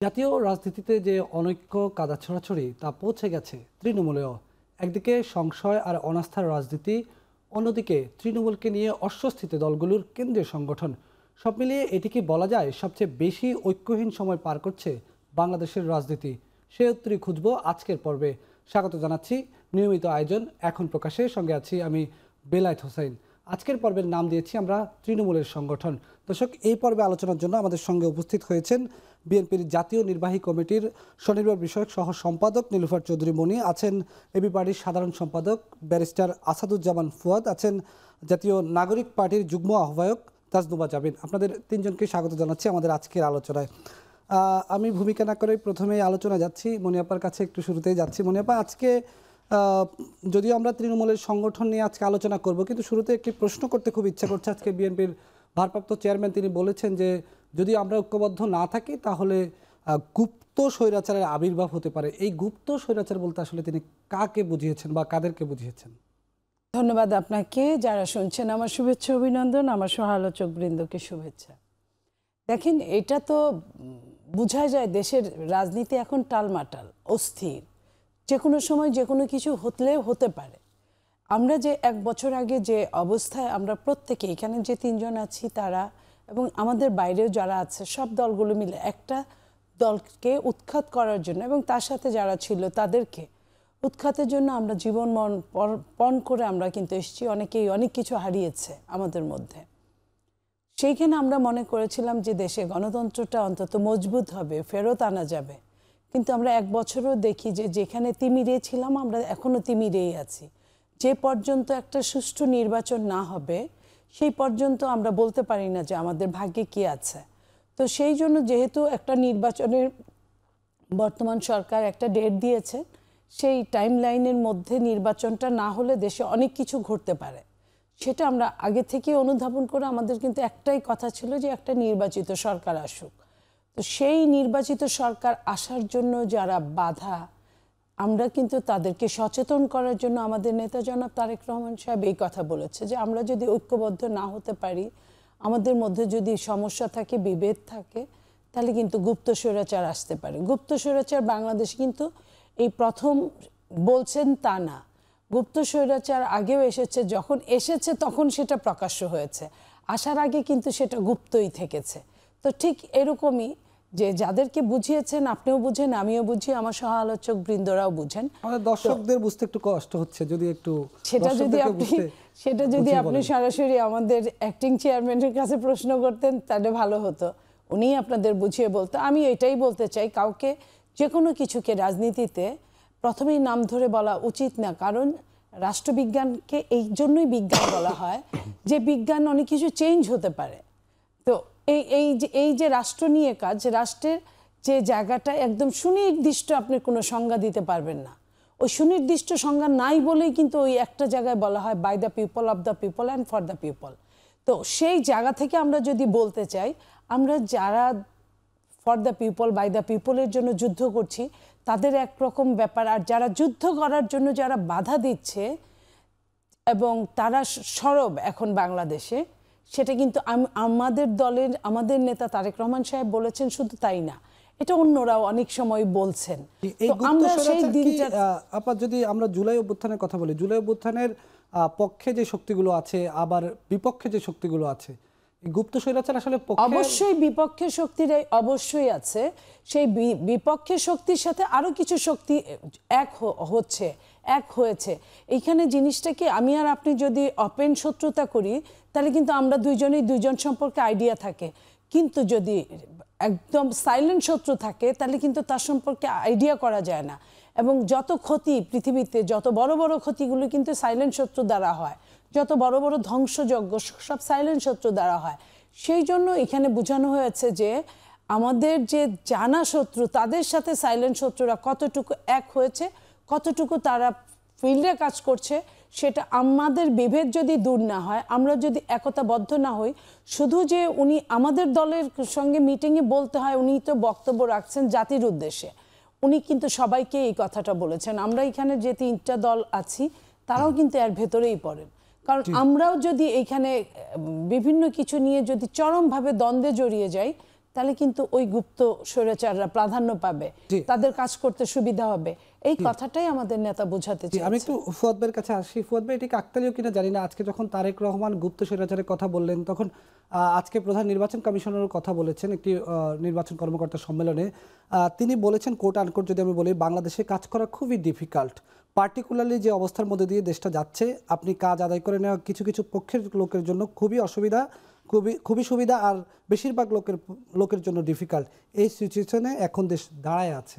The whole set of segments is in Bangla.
জাতীয় রাজনীতিতে যে অনৈক্য কাদা ছড়াছড়ি তা পৌঁছে গেছে তৃণমূলেও। একদিকে সংশয় আর অনাস্থার রাজনীতি, অন্যদিকে তৃণমূলকে নিয়ে অস্বস্তিতে দলগুলোর কেন্দ্রীয় সংগঠন। সব মিলিয়ে এটি কি বলা যায় সবচেয়ে বেশি ঐক্যহীন সময় পার করছে বাংলাদেশের রাজনীতি? সে উত্তরই খুঁজব আজকের পর্বে। স্বাগত জানাচ্ছি নিয়মিত আয়োজন এখন প্রকাশে, সঙ্গে আছি আমি বেলায়েত হোসেন। আজকের পর্বের নাম দিয়েছি আমরা তৃণমূলের সংগঠন। দর্শক, এই পর্বে আলোচনার জন্য আমাদের সঙ্গে উপস্থিত হয়েছেন বিএনপির জাতীয় নির্বাহী কমিটির স্বনির্ভর বিষয়ক সহ সম্পাদক নীলুফার চৌধুরী মনি, আছেন এবি পার্টির সাধারণ সম্পাদক ব্যারিস্টার আসাদুজ্জামান ফুয়াদ, আছেন জাতীয় নাগরিক পার্টির যুগ্ম আহ্বায়ক তাজনুবা জাবিন। আপনাদের তিনজনকে স্বাগত জানাচ্ছি আমাদের আজকের আলোচনায়। আমি ভূমিকা না করে প্রথমেই আলোচনা যাচ্ছি মনিয়াপার কাছে, একটু শুরুতেই যাচ্ছি। মনিয়াপা, আজকে যদিও আমরা তৃণমূলের সংগঠন নিয়ে আজকে আলোচনা করব, কিন্তু শুরুতে একটি প্রশ্ন করতে খুব ইচ্ছা করছে। আজকে বিএনপির ভারপ্রাপ্ত চেয়ারম্যান তিনি বলেছেন যে যদি আমরা ঐক্যবদ্ধ না থাকি তাহলে গুপ্ত স্বৈরাচারের আবির্ভাব হতে পারে। এই গুপ্ত স্বৈরাচার বলতে আসলে তিনি কাকে বুঝিয়েছেন বা কাদেরকে বুঝিয়েছেন? ধন্যবাদ আপনাকে। যারা শুনছেন আমার শুভেচ্ছা অভিনন্দন, আমার সহালোচক বৃন্দকে শুভেচ্ছা। দেখেন, এটা তো বোঝা যায় দেশের রাজনীতি এখন টালমাটাল, অস্থির, যে কোনো সময় যে কোনো কিছু হতে পারে। আমরা যে এক বছর আগে যে অবস্থায় আমরা প্রত্যেকে এখানে যে তিনজন আছি তারা এবং আমাদের বাইরেও যারা আছে সব দলগুলো মিলে একটা দলকে উৎখাত করার জন্য এবং তার সাথে যারা ছিল তাদেরকে উৎখাতের জন্য আমরা জীবন মন পণ করে আমরা কিন্তু এসেছি। অনেকেই অনেক কিছু হারিয়েছে আমাদের মধ্যে। সেইখানে আমরা মনে করেছিলাম যে দেশে গণতন্ত্রটা অন্তত মজবুত হবে, ফেরত আনা যাবে। কিন্তু আমরা এক বছরও দেখি যে যেখানে তিমিরে ছিলাম আমরা এখনো তিমিরেই আছি। যে পর্যন্ত একটা সুষ্ঠু নির্বাচন না হবে সেই পর্যন্ত আমরা বলতে পারি না যে আমাদের ভাগ্যে কি আছে। তো সেই জন্য যেহেতু একটা নির্বাচনের বর্তমান সরকার একটা ডেট দিয়েছে, সেই টাইম লাইনের মধ্যে নির্বাচনটা না হলে দেশে অনেক কিছু ঘটতে পারে, সেটা আমরা আগে থেকে অনুধাবন করে আমাদের কিন্তু একটাই কথা ছিল যে একটা নির্বাচিত সরকার আসুক। তো সেই নির্বাচিত সরকার আসার জন্য যারা বাধা, আমরা কিন্তু তাদেরকে সচেতন করার জন্য আমাদের নেতা জনাব তারেক রহমান সাহেব এই কথা বলেছে যে আমরা যদি ঐক্যবদ্ধ না হতে পারি, আমাদের মধ্যে যদি সমস্যা থাকে, বিভেদ থাকে, তাহলে কিন্তু গুপ্ত স্বৈরাচার আসতে পারে। গুপ্ত স্বৈরাচার বাংলাদেশ কিন্তু এই প্রথম বলছেন তা না, গুপ্ত স্বৈরাচার আগেও এসেছে, যখন এসেছে তখন সেটা প্রকাশ্য হয়েছে, আসার আগে কিন্তু সেটা গুপ্তই থেকেছে। তো ঠিক এরকমই যে যাদেরকে বুঝিয়েছেন আপনিও বুঝেন, আমিও বুঝি, আমার সহ আলোচক বৃন্দরাও বুঝেন। আমাদের দর্শকদের বুঝতে একটু কষ্ট হচ্ছে, যদি একটু সেটা যদি আপনি সরাসরি আমাদের অ্যাক্টিং চেয়ারম্যানের কাছে প্রশ্ন করতেন তাহলে ভালো হতো, উনি আপনাদের বুঝিয়ে বলতো। আমি এটাই বলতে চাই, কাউকে যে কোনো কিছুকে রাজনীতিতে প্রথমেই নাম ধরে বলা উচিত না, কারণ রাষ্ট্রবিজ্ঞানকে এই জন্যই বিজ্ঞান বলা হয় যে বিজ্ঞান অনেক কিছু চেঞ্জ হতে পারে। তো এই যে রাষ্ট্র নিয়ে কাজ, রাষ্ট্রের যে জায়গাটা একদম সুনির্দিষ্ট আপনি কোনো সংজ্ঞা দিতে পারবেন না, ওই সুনির্দিষ্ট সংজ্ঞা নাই বলেই কিন্তু ওই একটা জায়গায় বলা হয় by the people, of the people and for the people. তো সেই জায়গা থেকে আমরা যদি বলতে চাই, আমরা যারা for the people, by the পিপলের জন্য যুদ্ধ করছি তাদের একরকম ব্যাপার, আর যারা যুদ্ধ করার জন্য যারা বাধা দিচ্ছে এবং তারা সরব এখন বাংলাদেশে, সেটা কিন্তু আমাদের দলের আমাদের নেতা তারেক রহমান সাহেব বলেছেন, শুধু তাই না, এটা অন্যরাও অনেক সময় বলছেন। আমরা সেই দিনটা যদি আমরা জুলাই অভ্যুত্থানের কথা বলি, জুলাই অভ্যুত্থানের পক্ষে যে শক্তিগুলো আছে আবার বিপক্ষে যে শক্তিগুলো আছে, গুপ্ত স্বৈরাচার আসলে অবশ্যই বিপক্ষে শক্তিরাই অবশ্যই আছে। সেই বিপক্ষে শক্তির সাথে আরো কিছু শক্তি এক হয়েছে। এইখানে জিনিসটা কি, আমি আর আপনি যদি ওপেন শত্রুতা করি তাহলে কিন্তু আমরা দুইজন সম্পর্কে আইডিয়া থাকে, কিন্তু যদি একদম সাইলেন্ট শত্রু থাকে তাহলে কিন্তু তার সম্পর্কে আইডিয়া করা যায় না। এবং যত ক্ষতি পৃথিবীতে, যত বড় বড় ক্ষতিগুলো কিন্তু সাইলেন্ট শত্রু দ্বারা হয়, যত বড় বড় ধ্বংসযজ্ঞ সব সাইলেন্ট শত্রু দ্বারা হয়। সেই জন্য এখানে বোঝানো হয়েছে যে আমাদের যে জানা শত্রু তাদের সাথে সাইলেন্ট শত্রুরা কতটুকু এক হয়েছে, কতটুকু তারা ফিল্ডে কাজ করছে, সেটা আমাদের বিভেদ যদি দূর না হয়, আমরা যদি একতাবদ্ধ না হই, শুধু যে উনি আমাদের দলের সঙ্গে মিটিংয়ে বলতে হয়, উনি তো বক্তব্য রাখছেন জাতির উদ্দেশ্যে, উনি কিন্তু সবাইকে এই কথাটা বলেছেন। আমরা এখানে যে তিনটা দল আছি তারাও কিন্তু এর ভেতরেই পড়েন, কারণ আমরাও যদি এইখানে বিভিন্ন কিছু নিয়ে যদি চরমভাবে দ্বন্দ্বে জড়িয়ে যাই তাহলে কিন্তু ওই গুপ্ত স্বৈরাচাররা প্রাধান্য পাবে, জি। তাদের কাজ করতে সুবিধা হবে। এই কথাটাই আমাদের নেতা বোঝাতে জি, আমি চাইছে। একটু ফুয়াদ ভাইয়ের কাছে আসি। ফুয়াদ ভাই, এটি কাকতালীয় কিনা জানি না, আজকে যখন তারেক রহমান গুপ্ত স্বৈরাচারের কথা বললেন, তখন আজকে প্রধান নির্বাচন কমিশনারের কথা বলেছেন একটি নির্বাচন কর্মকর্তা সম্মেলনে। তিনি বলেছেন, কোট আনকোট যদি আমি বলি, বাংলাদেশে কাজ করা খুবই ডিফিকাল্ট, পার্টিকুলারলি যে অবস্থার মধ্যে দিয়ে দেশটা যাচ্ছে, আপনি কাজ আদায় করে নেওয়া কিছু কিছু পক্ষের লোকের জন্য খুবই অসুবিধা, খুবই সুবিধা, আর বেশিরভাগ লোকের জন্য ডিফিকাল্ট। এই সিচুয়েশনে এখন দেশ দাঁড়ায় আছে।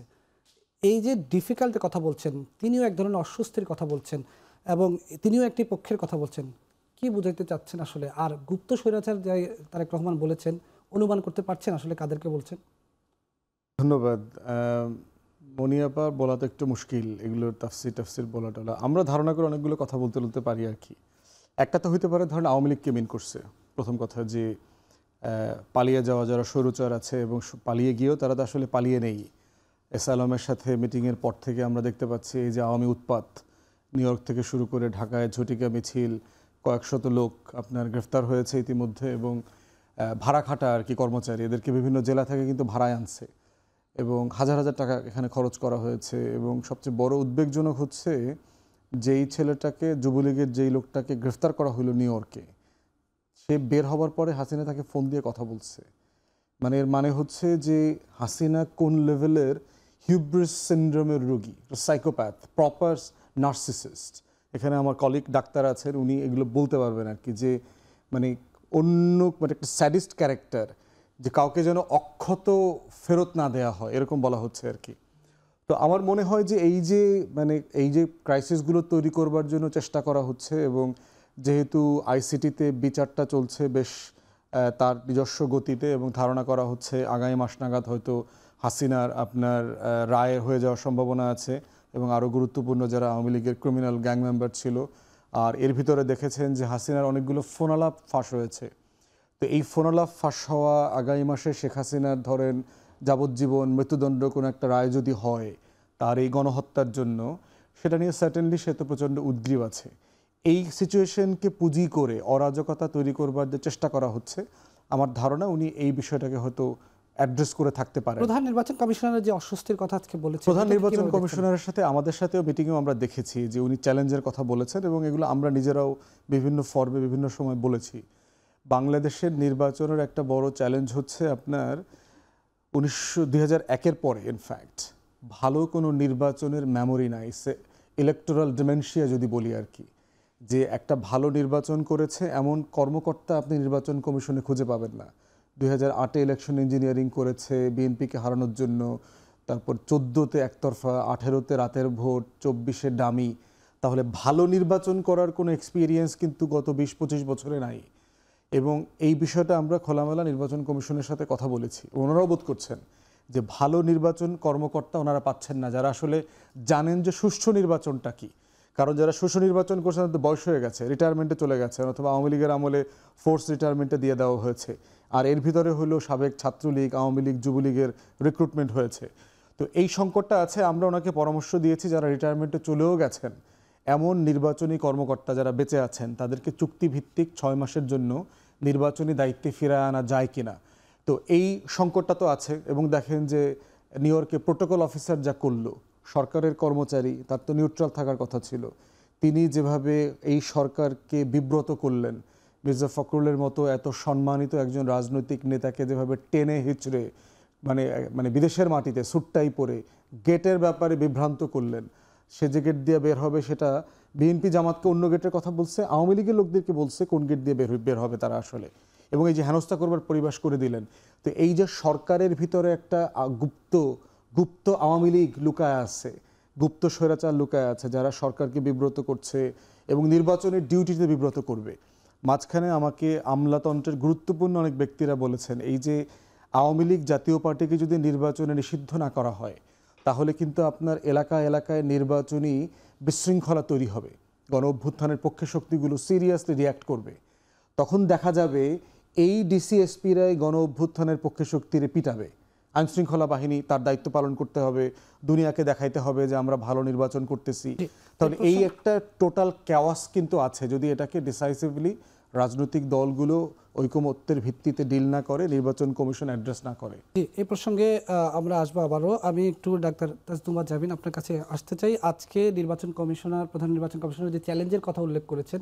এই যে ডিফিকাল্টের কথা বলছেন, তিনিও এক ধরনের অস্বস্তির কথা বলছেন এবং তিনিও একটি পক্ষের কথা বলছেন। কি বুঝাইতে চাচ্ছেন আসলে? আর গুপ্ত স্বৈরাচার যে তারেক রহমান বলেছেন, অনুমান করতে পারছেন আসলে কাদেরকে বলছেন? ধন্যবাদ। মনিয়াপা বলা তো একটু মুশকিল, এগুলোর তাফসির বলা টলা। আমরা ধারণা করে অনেকগুলো কথা বলতে পারি আর কি। একটা তো হইতে পারে, ধরেন আওয়ামী লীগকে মিন করছে প্রথম কথা, যে পালিয়ে যাওয়া যারা স্বৈরাচার আছে এবং পালিয়ে গিয়েও তারা তো আসলে পালিয়ে নেই। এস আলমের সাথে মিটিংয়ের পর থেকে আমরা দেখতে পাচ্ছি এই যে আওয়ামী উৎপাত, নিউ ইয়র্ক থেকে শুরু করে ঢাকায় ঝটিকা মিছিল, কয়েকশত লোক আপনার গ্রেফতার হয়েছে ইতিমধ্যে, এবং ভাড়া খাটা আর কি কর্মচারী, এদেরকে বিভিন্ন জেলা থেকে কিন্তু ভাড়ায় আনছে এবং হাজার হাজার টাকা এখানে খরচ করা হয়েছে। এবং সবচেয়ে বড় উদ্বেগজনক হচ্ছে যেই ছেলেটাকে, যুবলীগের যেই লোকটাকে গ্রেফতার করা হলো নিউ ইয়র্কে, সে বের হবার পরে হাসিনা তাকে ফোন দিয়ে কথা বলছে। মানে এর মানে হচ্ছে যে হাসিনা কোন লেভেলের হিউব্রিস সিনড্রোমের রোগী, সাইকোপ্যাথ, প্রপার নার্সিসিস্ট। এখানে আমার কলিগ ডাক্তার আছেন, উনি এগুলো বলতে পারবেন আর কি, যে মানে মানে একটা স্যাডিস্ট ক্যারেক্টার, যে কাউকে যেন অক্ষত ফেরত না দেয়া হয়, এরকম বলা হচ্ছে আর কি। তো আমার মনে হয় যে এই যে ক্রাইসিসগুলো তৈরি করবার জন্য চেষ্টা করা হচ্ছে, এবং যেহেতু আইসিটিতে বিচারটা চলছে বেশ তার নিজস্ব গতিতে, এবং ধারণা করা হচ্ছে আগামী মাস নাগাদ হয়তো হাসিনার আপনার রায় হয়ে যাওয়ার সম্ভাবনা আছে, এবং আরও গুরুত্বপূর্ণ যারা আওয়ামী লীগের ক্রিমিনাল গ্যাং মেম্বার ছিল। আর এর ভিতরে দেখেছেন যে হাসিনার অনেকগুলো ফোনালাপ ফাঁস হয়েছে। তো এই ফোনালাপ ফাঁস হওয়া আগামী মাসে শেখ হাসিনার ধরেন যাবজ্জীবন মৃত্যুদণ্ড কোনো একটা রায় যদি হয় তার এই গণহত্যার জন্য, সেটা নিয়ে সার্টেনলি সে তো প্রচণ্ড উদ্গ্রীব আছে। এই সিচুয়েশনকে পুঁজি করে অরাজকতা তৈরি করবার যে চেষ্টা করা হচ্ছে, আমার ধারণা উনি এই বিষয়টাকে হয়তো অ্যাড্রেস করে থাকতে পারেন। প্রধান নির্বাচন কমিশনারের যে অস্বস্তির কথা আজকে বলেছেন, প্রধান এটা নির্বাচন কিভাবে দেখছেন? কমিশনারের সাথে আমাদের সাথেও মিটিংয়েও আমরা দেখেছি যে উনি চ্যালেঞ্জের কথা বলেছেন, এবং এগুলো আমরা নিজেরাও বিভিন্ন ফর্মে বিভিন্ন সময় বলেছি। বাংলাদেশের নির্বাচনের একটা বড় চ্যালেঞ্জ হচ্ছে আপনার 2001-এর পরে ইনফ্যাক্ট ভালো কোনো নির্বাচনের মেমোরি নাই, ইলেকটোরাল ডিমেনশিয়া যদি বলি আর কি, যে একটা ভালো নির্বাচন করেছে এমন কর্মকর্তা আপনি নির্বাচন কমিশনে খুঁজে পাবেন না। 2008-এ ইলেকশন ইঞ্জিনিয়ারিং করেছে বিএনপিকে হারানোর জন্য, তারপর 14-তে একতরফা, 18-তে রাতের ভোট, 24-এ ডামি। তাহলে ভালো নির্বাচন করার কোনো এক্সপিরিয়েন্স কিন্তু গত 20-25 বছরে নাই। এবং এই বিষয়টা আমরা খোলামেলা নির্বাচন কমিশনের সাথে কথা বলেছি, ওনারাও বোধ করছেন যে ভালো নির্বাচন কর্মকর্তা ওনারা পাচ্ছেন না, যারা আসলে জানেন যে সুষ্ঠু নির্বাচনটা কি। কারণ যারা সুষ্ঠু নির্বাচন করছেন তো বয়স হয়ে গেছে, রিটায়ারমেন্টে চলে গেছেন, অথবা আওয়ামী লীগের আমলে ফোর্স রিটায়ারমেন্টে দিয়ে দেওয়া হয়েছে, আর এর ভিতরে হলো সাবেক ছাত্রলীগ, আওয়ামী লীগ, যুবলীগের রিক্রুটমেন্ট হয়েছে। তো এই সংকটটা আছে। আমরা ওনাকে পরামর্শ দিয়েছি যারা রিটায়ারমেন্টে চলেও গেছেন এমন নির্বাচনী কর্মকর্তা যারা বেঁচে আছেন তাদেরকে চুক্তিভিত্তিক 6 মাসের জন্য নির্বাচনী দায়িত্বে ফিরায় আনা যায় কিনা। তো এই সংকটটা তো আছে। এবং দেখেন যে নিউ ইয়র্কে প্রোটোকল অফিসার যা করলো, সরকারের কর্মচারী, তার তো নিউট্রাল থাকার কথা ছিল, তিনি যেভাবে এই সরকারকে বিব্রত করলেন, মির্জা ফখরুলের মতো এত সম্মানিত একজন রাজনৈতিক নেতাকে যেভাবে টেনে হিচড়ে মানে বিদেশের মাটিতে সুটটাই পরে গেটের ব্যাপারে বিভ্রান্ত করলেন। সে যে গেট দিয়ে বের হবে সেটা বিএনপি জামাতকে অন্য গেটের কথা বলছে, আওয়ামী লীগের লোকদেরকে বলছে কোন গেট দিয়ে বের হবে তারা আসলে, এবং এই যে হেনস্থা করবার পরিবেশ করে দিলেন। তো এই যে সরকারের ভিতরে একটা গুপ্ত আওয়ামী লীগ লুকায় আছে, গুপ্ত স্বৈরাচার লুকায় আছে, যারা সরকারকে বিব্রত করছে এবং নির্বাচনের ডিউটিতে বিব্রত করবে। মাঝখানে আমাকে আমলাতন্ত্রের গুরুত্বপূর্ণ অনেক ব্যক্তিরা বলেছেন, এই যে আওয়ামী লীগ জাতীয় পার্টিকে যদি নির্বাচনে নিষিদ্ধ না করা হয় তাহলে কিন্তু আপনার এলাকায় নির্বাচনী বিশৃঙ্খলা তৈরি হবে, গণ অভ্যুত্থানের পক্ষে শক্তিগুলো সিরিয়াসলি রিয়্যাক্ট করবে। তখন দেখা যাবে এই ডিসিএসপিরাই গণ অভ্যুত্থানের পক্ষে শক্তিরে পিটাবে, আইনশৃঙ্খলা বাহিনী তার দায়িত্ব পালন করতে হবে, দুনিয়াকে দেখাইতে হবে যে আমরা ভালো নির্বাচন করতেছি। তাহলে এই একটা টোটাল ক্যাওয়াস কিন্তু আছে, যদি এটাকে ডিসাইসিভলি রাজনৈতিক দলগুলো ঐকমত্যের ভিত্তিতে ডিল না করে, নির্বাচন কমিশন অ্যাড্রেস না করে। জি, এই প্রসঙ্গে আমরা আসবো আবারও। আমি একটু ডাক্তার তাজদুমা জাবিন আপনার কাছে আসতে চাই। আজকে প্রধান নির্বাচন কমিশনার যে চ্যালেঞ্জের কথা উল্লেখ করেছেন,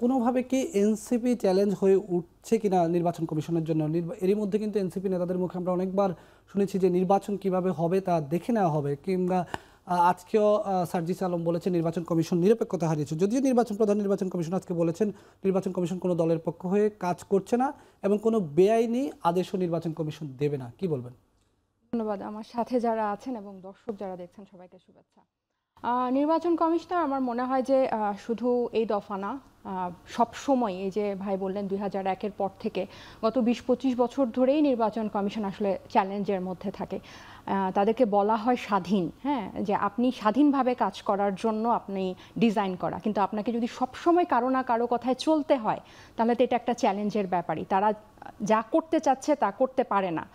কোনোভাবে কি এনসিপি চ্যালেঞ্জ হয়ে উঠছে কিনা নির্বাচন কমিশনের জন্য? এরই মধ্যে কিন্তু এনসিপি নেতাদের মুখে আমরা অনেকবার শুনেছি যে নির্বাচন কিভাবে হবে তা দেখে নেওয়া হবে, কিংবা আজকেও সার্জিস আলম বলেছেন নির্বাচন কমিশন নিরপেক্ষতা হারিয়েছে। যদিও প্রধান নির্বাচন কমিশন আজকে বলেছেন নির্বাচন কমিশন কোনো দলের পক্ষ হয়ে কাজ করছে না এবং কোনো বেআইনি আদেশও নির্বাচন কমিশন দেবে না। কি বলবেন? ধন্যবাদ। আমার সাথে যারা আছেন এবং দর্শক যারা দেখছেন সবাইকে শুভেচ্ছা। নির্বাচন কমিশনার আমার মনে হয় যে শুধু এই দফা না, সবসময় এই যে ভাই বললেন 2001-এর পর থেকে গত 20-25 বছর ধরেই নির্বাচন কমিশন আসলে চ্যালেঞ্জের মধ্যে থাকে। তাদেরকে বলা হয় স্বাধীন, হ্যাঁ, যে আপনি স্বাধীনভাবে কাজ করার জন্য আপনি ডিজাইন করা, কিন্তু আপনাকে যদি সবসময় কারো না কারো কথায় চলতে হয় তাহলে তো এটা একটা চ্যালেঞ্জের ব্যাপারই। তারা যা করতে চাচ্ছে তা করতে পারে না,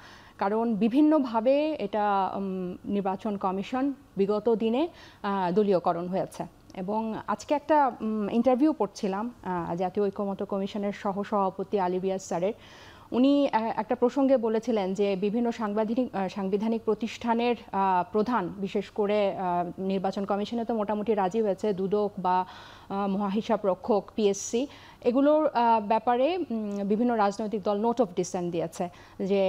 কারণ বিভিন্নভাবে এটা নির্বাচন কমিশন বিগত দিনে দলীয়করণ হয়েছে। এবং আজকে একটা ইন্টারভিউ পড়ছিলাম জাতীয় ঐকমত্য কমিশনের সহসভাপতি আলী রিয়াজ স্যারের। উনি একটা প্রসঙ্গে বলেছিলেন যে বিভিন্ন সাংবিধানিক প্রতিষ্ঠানের প্রধান, বিশেষ করে নির্বাচন কমিশনে তো মোটামুটি রাজি হয়েছে, দুদক বা মহাহিসাব রক্ষক, পিএসসি, এগুলোর ব্যাপারে বিভিন্ন রাজনৈতিক দল নোট অফ ডিসেন্ট দিয়েছে। যে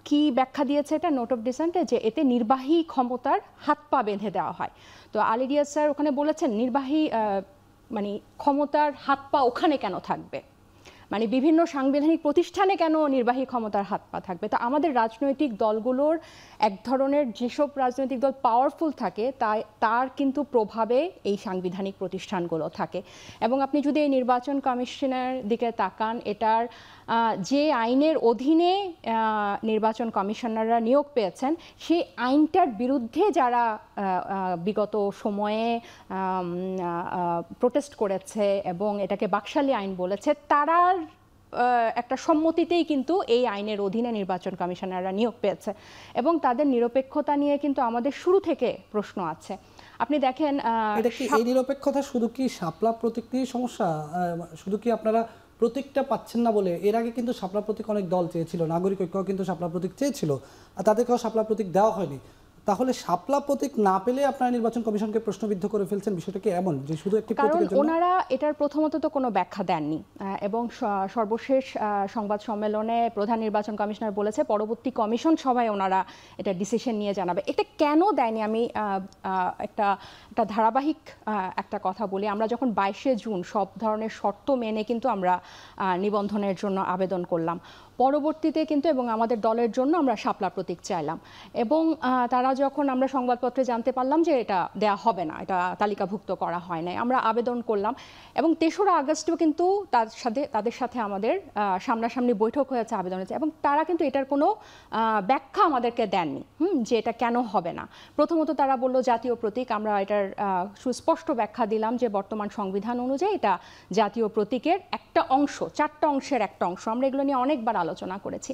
কি ব্যাখ্যা দিয়েছে এটা নোট অফ ডিসেন্টে, যে এতে নির্বাহী ক্ষমতার হাত পা বেঁধে দেওয়া হয়। তো আলী রিয়াজ স্যার ওখানে বলেছেন নির্বাহী মানে ক্ষমতার হাত পা ওখানে কেন থাকবে, মানে বিভিন্ন সাংবিধানিক প্রতিষ্ঠানে কেন নির্বাহী ক্ষমতার হাত পা থাকবে? তো আমাদের রাজনৈতিক দলগুলোর এক ধরনের, যেসব রাজনৈতিক দল পাওয়ারফুল থাকে তার কিন্তু প্রভাবে এই সাংবিধানিক প্রতিষ্ঠানগুলো থাকে। এবং আপনি যদি এই নির্বাচন কমিশনের দিকে তাকান, এটার যে আইনের অধীনে নির্বাচন কমিশনাররা নিয়োগ পেয়েছেন, সেই আইনটার বিরুদ্ধে যারা বিগত সময়ে প্রোটেস্ট করেছে এবং এটাকে বাকশালী আইন বলেছে, তারার একটা সম্মতিতেই কিন্তু এই আইনের অধীনে নির্বাচন কমিশনাররা নিয়োগ পেয়েছে। এবং তাদের নিরপেক্ষতা নিয়ে কিন্তু আমাদের শুরু থেকে প্রশ্ন আছে। আপনি দেখেন, এই নিরপেক্ষতা শুধু কি শাপলা প্রতীক নিয়ে সমস্যা? শুধু কি আপনারা প্রতীকটা পাচ্ছেন না বলে? এর আগে কিন্তু শাপলা প্রতীক অনেক দল চেয়েছিল, নাগরিক ঐক্য কিন্তু শাপলা প্রতীক চেয়েছিল, আর তাদেরকেও শাপলা প্রতীক দেওয়া হয়নি। তাহলে শাপলা প্রতীক না পেলে আপনারা নির্বাচন কমিশনকে প্রশ্নবিদ্ধ করে ফেলছেন, বিষয়টা কি এমন যে শুধু একটি প্রতীকের জন্য? কারণ ওনারা এটার প্রথমত তো কোনো ব্যাখ্যা দেননি, এবং সর্বশেষ সংবাদ সম্মেলনে প্রধান নির্বাচন কমিশনার বলেছে পরবর্তী কমিশন সভায় ওনারা এটা ডিসিশন নিয়ে জানাবে। এটা কেন দেয়নি? আমি একটা ধারাবাহিক একটা কথা বলি। আমরা যখন 22শে জুন সব ধরনের শর্ত মেনে কিন্তু আমরা নিবন্ধনের জন্য আবেদন করলাম, পরবর্তীতে কিন্তু এবং আমাদের দলের জন্য আমরা শাপলা প্রতীক চাইলাম, এবং তারা যখন আমরা সংবাদপত্রে জানতে পারলাম যে এটা দেয়া হবে না, এটা তালিকাভুক্ত করা হয় নাই, আমরা আবেদন করলাম। এবং 3রা আগস্টেও কিন্তু তাদের সাথে আমাদের সামনাসামনি বৈঠক হয়েছে, আবেদন হয়েছে, এবং তারা কিন্তু এটার কোনো ব্যাখ্যা আমাদেরকে দেননি যে এটা কেন হবে না। প্রথমত তারা বলল জাতীয় প্রতীক। আমরা এটার সুস্পষ্ট ব্যাখ্যা দিলাম যে বর্তমান সংবিধান অনুযায়ী এটা জাতীয় প্রতীকের একটা অংশ, 4টা অংশের একটা অংশ। আমরা এগুলো নিয়ে অনেকবার আলোচনা করেছি।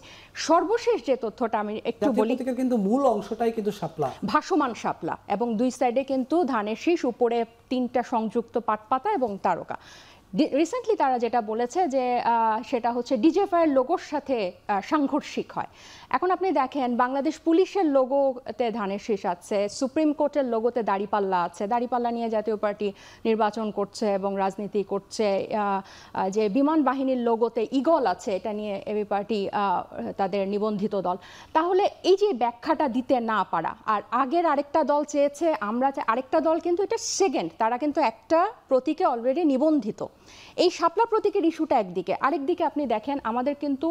সর্বশেষ যে তথ্যটা আমি একটু বলি, কিন্তু মূল অংশটাই কিন্তু শাপলা, ভাসমান শাপলা, এবং 2 সাইডে কিন্তু ধানের শীষ, উপরে 3টা সংযুক্ত পাটপাতা এবং তারকা। রিসেন্টলি তারা যেটা বলেছে যে সেটা হচ্ছে ডিজেফাইয়ের লোগোর সাথে সাংঘর্ষিক হয়। এখন আপনি দেখেন বাংলাদেশ পুলিশের লোগোতে ধানের শীষ আছে, সুপ্রিম কোর্টের লোগোতে দাড়িপাল্লা আছে, দাড়িপাল্লা নিয়ে জাতীয় পার্টি নির্বাচন করছে এবং রাজনীতি করছে। যে বিমান বাহিনীর লোগোতে ঈগল আছে, এটা নিয়ে এবি পার্টি তাদের নিবন্ধিত দল। তাহলে এই যে ব্যাখ্যাটা দিতে না পারা, আর আগের আরেকটা দল চেয়েছে, আমরা আরেকটা দল কিন্তু এটা সেকেন্ড, তারা কিন্তু একটা প্রতীকে অলরেডি নিবন্ধিত। এই শাপলা প্রতীকের ইস্যুটা একদিকে, আরেকদিকে আপনি দেখেন আমাদের কিন্তু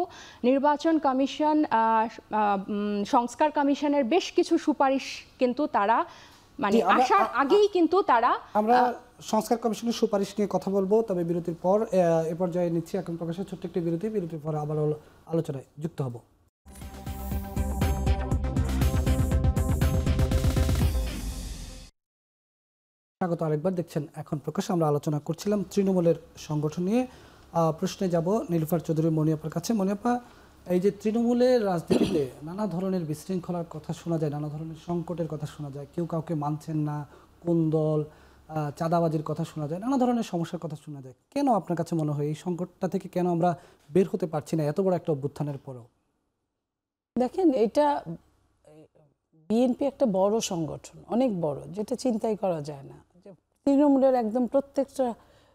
নির্বাচন কমিশন, সংস্কার কমিশনের বেশ কিছু সুপারিশ কিন্তু তারা মানে আসার আগেই কিন্তু তারা, আমরা সংস্কার কমিশনের সুপারিশ নিয়ে কথা বলবো, তবে বিরতির পর। এ পর্যায়ে নিচ্ছি এখন প্রকাশের ছোট্ট একটি বিরতির পর আবার আলোচনায় যুক্ত হব। স্বাগত আরেকবার, দেখছেন এখন প্রকাশ। আমরা আলোচনা করছিলাম তৃণমূলের সংগঠন নিয়ে। প্রশ্নে যাব নীলুফার চৌধুরী মনিয়াপার কাছে। মনিয়াপা, এই যে তৃণমূলের রাজনীতিতে নানা ধরনের বিশৃঙ্খলার কথা শোনা যায়, নানা ধরনের সংকটের কথা শোনা যায়, কেউ কাউকে মানছেন না, কোন দল চাঁদাবাজির কথা শোনা যায়, নানা ধরনের সমস্যার কথা শোনা যায়। কেন আপনার কাছে মনে হয় এই সংকটটা থেকে কেন আমরা বের হতে পারছি না এত বড় একটা অভ্যুত্থানের পরেও? দেখেন, এটা বিএনপি একটা বড় সংগঠন, অনেক বড়, যেটা চিন্তাই করা যায় না। যে তৃণমূলের একদম প্রত্যেকটা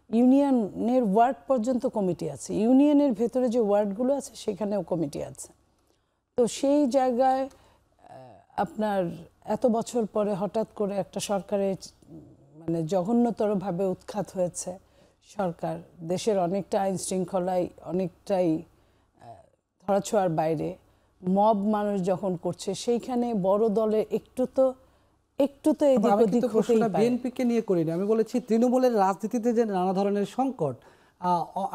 ইউনিয়নের ওয়ার্ড পর্যন্ত কমিটি আছে, ইউনিয়নের ভেতরে যে ওয়ার্ডগুলো আছে সেখানেও কমিটি আছে। তো সেই জায়গায় আপনার এত বছর পরে হঠাৎ করে একটা সরকারের মানে জঘন্যতরভাবে উৎখাত হয়েছে সরকার, দেশের অনেকটা আইন শৃঙ্খলায় অনেকটাই ধরাছোঁয়ার বাইরে, মব মানুষ যখন করছে সেইখানে বড় দলের একটু তো এদিক আমি ওদিক কিন্তু হতেই প্রশ্নটা পারে। বিএনপিকে নিয়ে করিনি, আমি বলেছি তৃণমূলের রাজনীতিতে যে নানা ধরনের সংকট,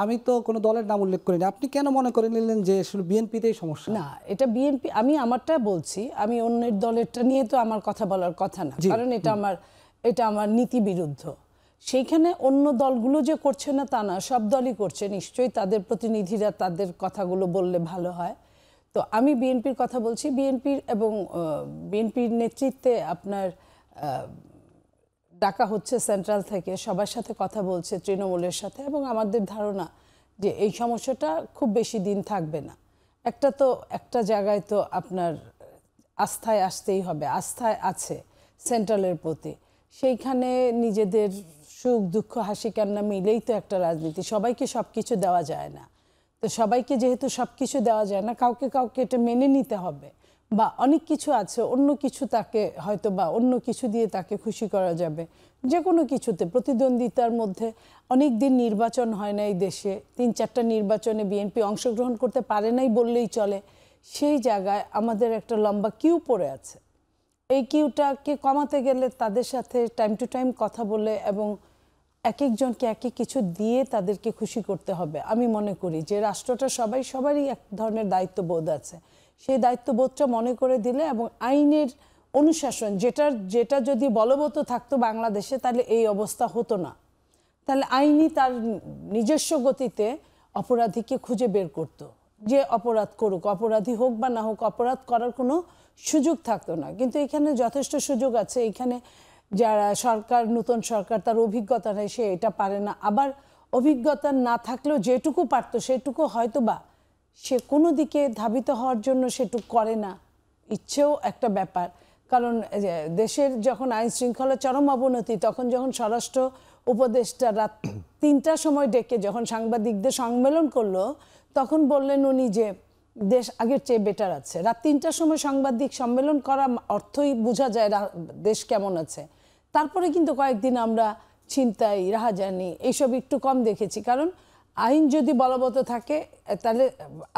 আমি তো কোনো দলের নাম উল্লেখ করিনি। আপনি কেন মনে করে নিলেন যে আসলে বিএনপিতেই সমস্যা? না, এটা বিএনপি, আমি আমারটা বলছি, আমি অন্যের দলেরটা নিয়ে তো আমার কথা বলার কথা না, কারণ এটা আমার নীতি বিরুদ্ধ। সেইখানে অন্য দলগুলো যে করছে না তা না, সব দলই করছে, নিশ্চয়ই তাদের প্রতিনিধিরা তাদের কথাগুলো বললে ভালো হয়। তো আমি বিএনপির কথা বলছি, বিএনপির এবং বিএনপির নেতৃত্বে আপনার ডাকা হচ্ছে সেন্ট্রাল থেকে, সবার সাথে কথা বলছে, তৃণমূলের সাথে, এবং আমাদের ধারণা যে এই সমস্যাটা খুব বেশি দিন থাকবে না। একটা জায়গায় তো আপনার আস্থায় আসতেই হবে, আস্থায় আছে সেন্ট্রালের প্রতি, সেইখানে নিজেদের সুখ দুঃখ হাসি কান্না মিলেই তো একটা রাজনীতি, সবাইকে সব কিছু দেওয়া যায় না। তো সবাইকে যেহেতু সব কিছু দেওয়া যায় না, কাউকে এটা মেনে নিতে হবে, বা অনেক কিছু আছে, অন্য কিছু তাকে হয়তো বা অন্য কিছু দিয়ে তাকে খুশি করা যাবে, যে কোনো কিছুতে। প্রতিদ্বন্দ্বিতার মধ্যে অনেক দিন নির্বাচন হয় না এই দেশে, 3-4টা নির্বাচনে বিএনপি অংশগ্রহণ করতে পারে নাই বললেই চলে। সেই জায়গায় আমাদের একটা লম্বা কিউ পড়ে আছে। এই কিউটাকে কমাতে গেলে তাদের সাথে টাইম টু টাইম কথা বলে এবং এক একজনকে এক এক কিছু দিয়ে তাদেরকে খুশি করতে হবে। আমি মনে করি যে রাষ্ট্রটা সবারই এক ধরনের দায়িত্ববোধ আছে, সেই দায়িত্ববোধটা মনে করে দিলে এবং আইনের অনুশাসন যেটা যদি বলবৎ থাকতো বাংলাদেশে, তাহলে এই অবস্থা হতো না। তাহলে আইনই তার নিজস্ব গতিতে অপরাধীকে খুঁজে বের করতো, যে অপরাধ করুক, অপরাধী হোক বা না হোক, অপরাধ করার কোনো সুযোগ থাকতো না। কিন্তু এখানে যথেষ্ট সুযোগ আছে। এখানে যারা নতুন সরকার, তার অভিজ্ঞতা নেই, সে এটা পারে না। আবার অভিজ্ঞতা না থাকলেও যেটুকু পারতো সেটুকু হয়তো বা সে কোনো দিকে ধাবিত হওয়ার জন্য সেটুকু করে না, ইচ্ছেও একটা ব্যাপার। কারণ দেশের যখন আইন শৃঙ্খলা চরম অবনতি, তখন যখন স্বরাষ্ট্র উপদেষ্টা রাত 3টার সময় ডেকে যখন সাংবাদিকদের সম্মেলন করলো, তখন বললেন উনি যে দেশ আগের চেয়ে বেটার আছে। রাত 3টার সময় সাংবাদিক সম্মেলন করা অর্থই বোঝা যায় দেশ কেমন আছে। তারপরে কিন্তু কয়েকদিন আমরা ছিনতাই, রাহাজানি এইসব একটু কম দেখেছি, কারণ আইন যদি বলবৎ থাকে তাহলে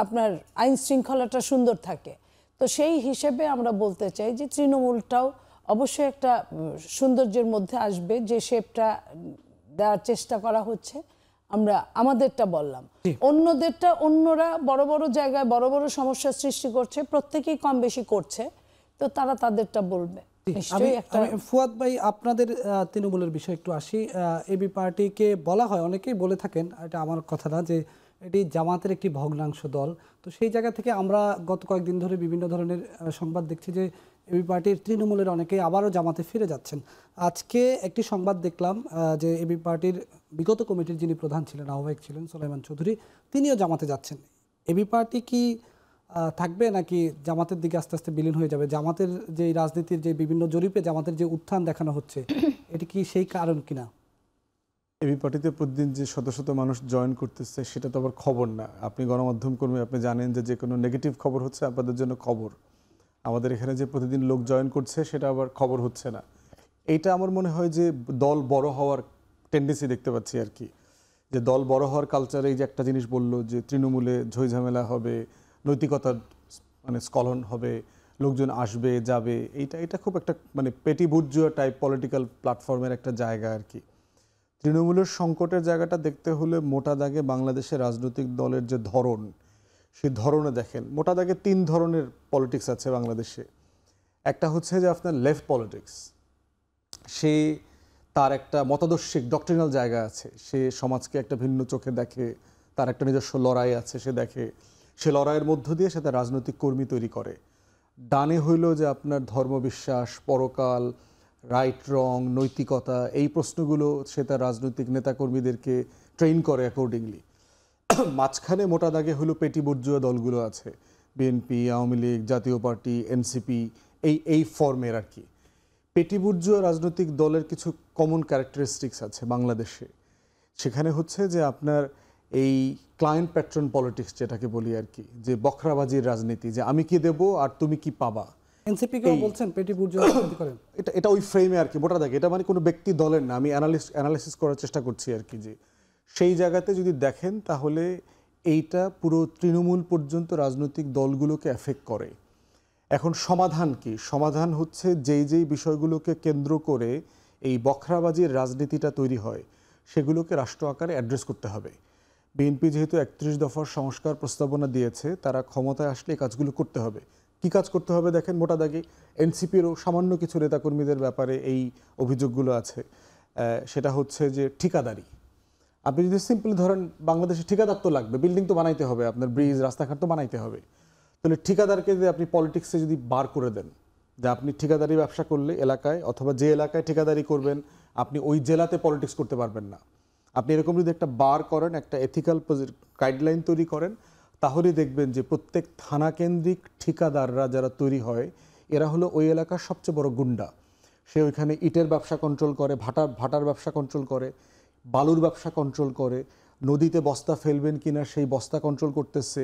আপনার আইন শৃঙ্খলাটা সুন্দর থাকে। তো সেই হিসেবে আমরা বলতে চাই যে তৃণমূলটাও অবশ্যই একটা সৌন্দর্যের মধ্যে আসবে, যে শেপটা দেওয়ার চেষ্টা করা হচ্ছে। আমরা আমাদেরটা বললাম, অন্যরা বড় বড় জায়গায় বড় বড় সমস্যার সৃষ্টি করছে, প্রত্যেকেই কম বেশি করছে, তো তারা তাদেরটা বলবে। ফুয়াদ ভাই, আপনাদের তৃণমূলের বিষয় একটু আসি। এবি পার্টিকে বলা হয়, অনেকেই বলে থাকেন, এটা আমার কথা না, যে এটি জামাতের একটি ভগ্নাংশ দল। তো সেই জায়গা থেকে আমরা গত কয়েকদিন ধরে বিভিন্ন ধরনের সংবাদ দেখছি যে এবি পার্টির তৃণমূলের অনেকেই আবারও জামাতে ফিরে যাচ্ছেন। আজকে একটি সংবাদ দেখলাম যে এবি পার্টির বিগত কমিটির যিনি প্রধান ছিলেন, আহ্বায়ক ছিলেন সুলাইমান চৌধুরী, তিনিও জামাতে যাচ্ছেন। এবি পার্টি কি থাকবে নাকি জামাতের দিকে আস্তে আস্তে বিলীন হয়ে যাবে? জামাতের যে রাজনীতির যে বিভিন্ন জরিপে জামাতের যে উত্থান দেখানো হচ্ছে, এটি কি সেই কারণ কিনা? এবি পার্টিতে প্রতিদিন যে শত শত মানুষ জয়েন করতেছে সেটা তো আবার খবর না। আপনি গণমাধ্যম কর্মী, আপনি জানেন যে কোনো নেগেটিভ খবর হচ্ছে আপনাদের জন্য খবর। আমাদের এখানে যে প্রতিদিন লোক জয়েন করছে সেটা আবার খবর হচ্ছে না। এইটা আমার মনে হয় যে দল বড় হওয়ার টেন্ডেন্সি দেখতে পাচ্ছি আর কি, যে দল বড় হওয়ার কালচারে এই যে একটা জিনিস বললো যে তৃণমূলে ঝইঝামেলা হবে, নৈতিকতার মানে স্খলন হবে, লোকজন আসবে যাবে, এটা খুব একটা মানে পেটি বুর্জুয়া টাইপ পলিটিক্যাল প্ল্যাটফর্মের একটা জায়গা আর কি। তৃণমূলের সংকটের জায়গাটা দেখতে হলে মোটা দাগে বাংলাদেশের রাজনৈতিক দলের যে ধরন, সেই ধরনে দেখেন মোটা দাগে 3 ধরনের পলিটিক্স আছে বাংলাদেশে। একটা হচ্ছে যে আপনার লেফট পলিটিক্স, সে তার একটা মতাদর্শিক ডক্ট্রিনাল জায়গা আছে, সে সমাজকে একটা ভিন্ন চোখে দেখে, তার একটা নিজস্ব লড়াই আছে, সে দেখে, সে লড়াইয়ের মধ্য দিয়ে সে তার রাজনৈতিক কর্মী তৈরি করে। ডানে হইল যে আপনার ধর্মবিশ্বাস, পরকাল, রাইট রং, নৈতিকতা, এই প্রশ্নগুলো সে তার রাজনৈতিক নেতাকর্মীদেরকে ট্রেন করে অ্যাকর্ডিংলি। মাঝখানে মোটা দাগে হলো পেটি বুর্জুয়া দলগুলো আছে, বিএনপি, আওয়ামী লীগ, জাতীয় পার্টি, এনসিপি, এই ফর্মের আর কি। পেটি বুর্জুয়া রাজনৈতিক দলের কিছু কমন ক্যারেক্টারিস্টিক্স আছে বাংলাদেশে। সেখানে হচ্ছে যে আপনার এই ক্লায়েন্ট প্যাট্রন পলিটিক্স যেটাকে বলি আর কি, যে বখরাবাজির রাজনীতি, যে আমি কি দেব আর তুমি কি পাবা। এনসিপি কেউ বলছেন পেটি বুর্জুয়া রাজনীতি করেন? এটা ওই ফ্রেমে আর কি মোটা দাগে, এটা মানে কোনো ব্যক্তি দলের না, আমি অ্যানালিসিস করার চেষ্টা করছি আর কি, যে সেই জায়গাতে যদি দেখেন তাহলে এইটা পুরো তৃণমূল পর্যন্ত রাজনৈতিক দলগুলোকে এফেক্ট করে। এখন সমাধান কি? সমাধান হচ্ছে যেই বিষয়গুলোকে কেন্দ্র করে এই বখরাবাজির রাজনীতিটা তৈরি হয় সেগুলোকে রাষ্ট্র আকারে অ্যাড্রেস করতে হবে। বিএনপি যেহেতু 31 দফার সংস্কার প্রস্তাবনা দিয়েছে, তারা ক্ষমতায় আসলে এই কাজগুলো করতে হবে। কি কাজ করতে হবে দেখেন মোটা দাগে, এনসিপিরও সামান্য কিছু নেতাকর্মীদের ব্যাপারে এই অভিযোগগুলো আছে। সেটা হচ্ছে যে ঠিকাদারি। আপনি যদি সিম্পলি ধরেন বাংলাদেশে ঠিকাদার তো লাগবে, বিল্ডিং তো বানাইতে হবে, আপনার ব্রিজ রাস্তাঘাট তো বানাইতে হবে। তাহলে ঠিকাদারকে যদি আপনি পলিটিক্সে যদি বার করে দেন, যে আপনি ঠিকাদারি ব্যবসা করলে এলাকায়, অথবা যে এলাকায় ঠিকাদারি করবেন আপনি ওই জেলাতে পলিটিক্স করতে পারবেন না। আপনি এরকম যদি একটা বার করেন, একটা এথিক্যাল গাইডলাইন তৈরি করেন, তাহলেই দেখবেন যে প্রত্যেক থানা কেন্দ্রিক ঠিকাদাররা যারা তৈরি হয় এরা হলো ওই এলাকার সবচেয়ে বড় গুন্ডা। সে ওইখানে ইটের ব্যবসা কন্ট্রোল করে, ভাটার ব্যবসা কন্ট্রোল করে, বালুর ব্যবসা কন্ট্রোল করে, নদীতে বস্তা ফেলবেন কিনা সেই বস্তা কন্ট্রোল করতেছে,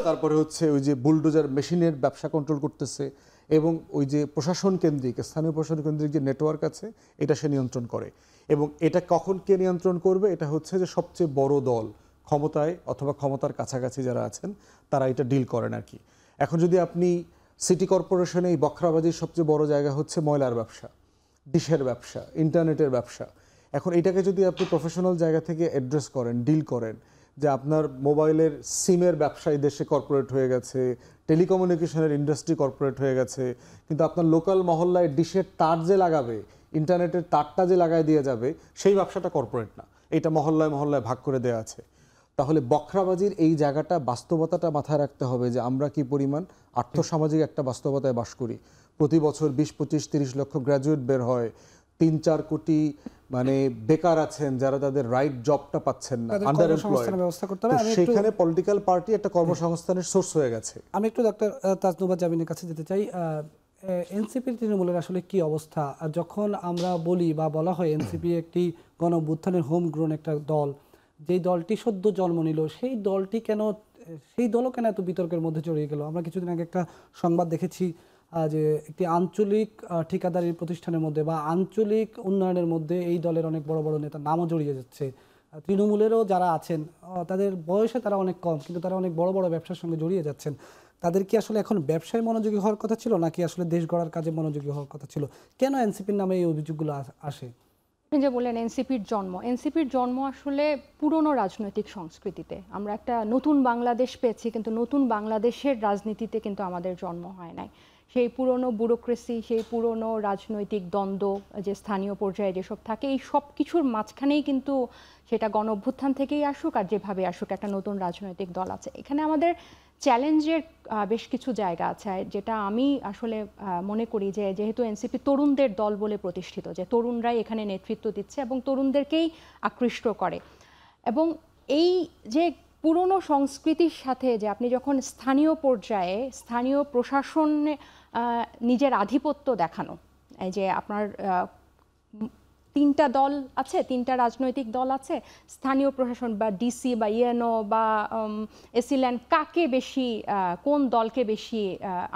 তারপরে হচ্ছে ওই যে বুলডোজার মেশিনের ব্যবসা কন্ট্রোল করতেছে, এবং ওই যে প্রশাসন কেন্দ্রিক, স্থানীয় প্রশাসন কেন্দ্রিক যে নেটওয়ার্ক আছে এটা সে নিয়ন্ত্রণ করে। এবং এটা কখন কে নিয়ন্ত্রণ করবে? এটা হচ্ছে যে সবচেয়ে বড় দল ক্ষমতায় অথবা ক্ষমতার কাছাকাছি যারা আছেন তারা এটা ডিল করেন আর কি। এখন যদি আপনি সিটি কর্পোরেশনে এই বখরাবাজির সবচেয়ে বড় জায়গা হচ্ছে ময়লার ব্যবসা, ডিশের ব্যবসা, ইন্টারনেটের ব্যবসা। এখন এটাকে যদি আপনি প্রফেশনাল জায়গা থেকে অ্যাড্রেস করেন, ডিল করেন, যে আপনার মোবাইলের সিমের ব্যবসা এই দেশে কর্পোরেট হয়ে গেছে, টেলিকমিউনিকেশনের ইন্ডাস্ট্রি কর্পোরেট হয়ে গেছে, কিন্তু আপনার লোকাল মহল্লায় ডিশের তার যে লাগাবে, ইন্টারনেটের তারটা যে লাগায় দিয়ে যাবে, সেই ব্যবসাটা কর্পোরেট না, এটা মহল্লায় মহল্লায় ভাগ করে দেওয়া আছে। তাহলে বখরাবাজির এই জায়গাটা, বাস্তবতাটা মাথায় রাখতে হবে যে আমরা কি পরিমাণ আর্থসামাজিক একটা বাস্তবতায় বাস করি। প্রতি বছর 20, 25, 30 লক্ষ গ্র্যাজুয়েট বের হয়, 3-4 কোটি মানে বেকার আছেন যারা তাদের রাইট জবটা পাচ্ছেন না, আন্ডার এমপ্লয়েড। সেখানে পলিটিক্যাল পার্টি একটা কর্মসংস্থানের সোর্স হয়ে গেছে। আমি একটু ডক্টর তাজনুবা জামিনের কাছে যেতে চাই। এনসিপির তৃণমূলের আসলে কি অবস্থা? আর যখন আমরা বলি বা বলা হয় এনসিপি একটি গণ অভ্যুত্থানের হোম গ্রোন একটা দল, যেই দলটি সদ্য জন্ম নিল, সেই দলও কেন এত বিতর্কের মধ্যে জড়িয়ে গেল? আমরা কিছুদিন আগে একটা সংবাদ দেখেছি যে একটি আঞ্চলিক ঠিকাদারি প্রতিষ্ঠানের মধ্যে বা আঞ্চলিক উন্নয়নের মধ্যে এই দলের অনেক বড় বড় নেতার নামও জড়িয়ে যাচ্ছে। তৃণমূলেরও যারা আছেন তাদের বয়সে তারা অনেক কম, কিন্তু তারা অনেক বড় বড় ব্যবসার সঙ্গে জড়িয়ে যাচ্ছেন। তাদের কি আসলে এখন ব্যবসায় মনোযোগী হওয়ার কথা ছিল, নাকি আসলে দেশ গড়ার কাজে মনোযোগী হওয়ার কথা ছিল? কেন এনসিপির নামে এই অভিযোগগুলো আসে? আপনি যে বললেন এনসিপির জন্ম আসলে পুরনো রাজনৈতিক সংস্কৃতিতে। আমরা একটা নতুন বাংলাদেশ পেয়েছি, কিন্তু নতুন বাংলাদেশের রাজনীতিতে কিন্তু আমাদের জন্ম হয় নাই। সেই পুরনো ব্যুরোক্রেসি, সেই পুরনো রাজনৈতিক দ্বন্দ্ব যে স্থানীয় পর্যায়ে যেসব থাকে, এই সব কিছুর মাঝখানেই কিন্তু সেটা গণ অভ্যুত্থান থেকেই আসুক আর যেভাবে আসুক একটা নতুন রাজনৈতিক দল আছে। এখানে আমাদের চ্যালেঞ্জের বেশ কিছু জায়গা আছে, যেটা আমি আসলে মনে করি যে যেহেতু এনসিপি তরুণদের দল বলে প্রতিষ্ঠিত, যে তরুণরাই এখানে নেতৃত্ব দিচ্ছে এবং তরুণদেরকেই আকৃষ্ট করে, এবং এই যে পুরনো সংস্কৃতির সাথে যে আপনি যখন স্থানীয় পর্যায়ে স্থানীয় প্রশাসনে নিজের আধিপত্য দেখানো, এই যে আপনার 3টা দল আছে, 3টা রাজনৈতিক দল আছে, স্থানীয় প্রশাসন বা ডিসি বা ইএনও বা এসিল্যান্ড কাকে বেশি, কোন দলকে বেশি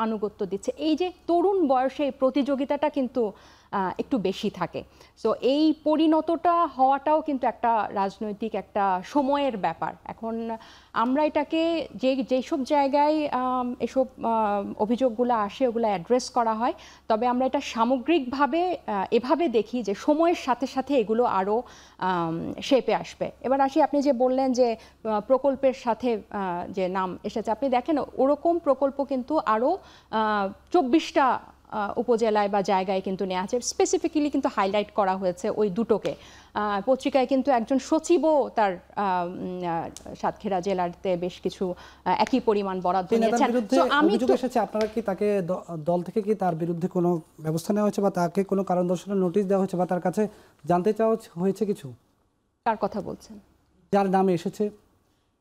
আনুগত্য দিচ্ছে, এই যে তরুণ বয়সে প্রতিযোগিতাটা কিন্তু একটু বেশি থাকে। সো এই পরিণতটা হওয়াটাও কিন্তু একটা রাজনৈতিক একটা সময়ের ব্যাপার। এখন আমরা এটাকে যেসব জায়গায় এসব অভিযোগগুলো আসে ওগুলো অ্যাড্রেস করা হয়, তবে আমরা এটা সামগ্রিকভাবে এভাবে দেখি যে সময়ের সাথে সাথে এগুলো আরও শেপে আসবে। এবার আসি, আপনি যে বললেন যে প্রকল্পের সাথে যে নাম এসেছে, আপনি দেখেন ওরকম প্রকল্প কিন্তু আরও 24টা উপজেলায় বা জায়গায় কিন্তু নেওয়া আছে, স্পেসিফিক্যালি কিন্তু হাইলাইট করা হয়েছে ওই দুটোকে। পত্রিকায় কিন্তু একজন সচিবও তার সাতক্ষীরা জেলাতে বেশ কিছু একই পরিমাণ বরাদ্দ নিয়েছেন। বিরুদ্ধে অভিযোগ এসেছে, আপনারা কি তাকে দল থেকে কি তার বিরুদ্ধে কোনো ব্যবস্থা নেওয়া হয়েছে বা তাকে কোনো কারণ দর্শানোর নোটিশ দেওয়া হয়েছে বা তার কাছে জানতে চাওয়া হয়েছে কিছু? কার কথা বলছেন? যার নামে এসেছে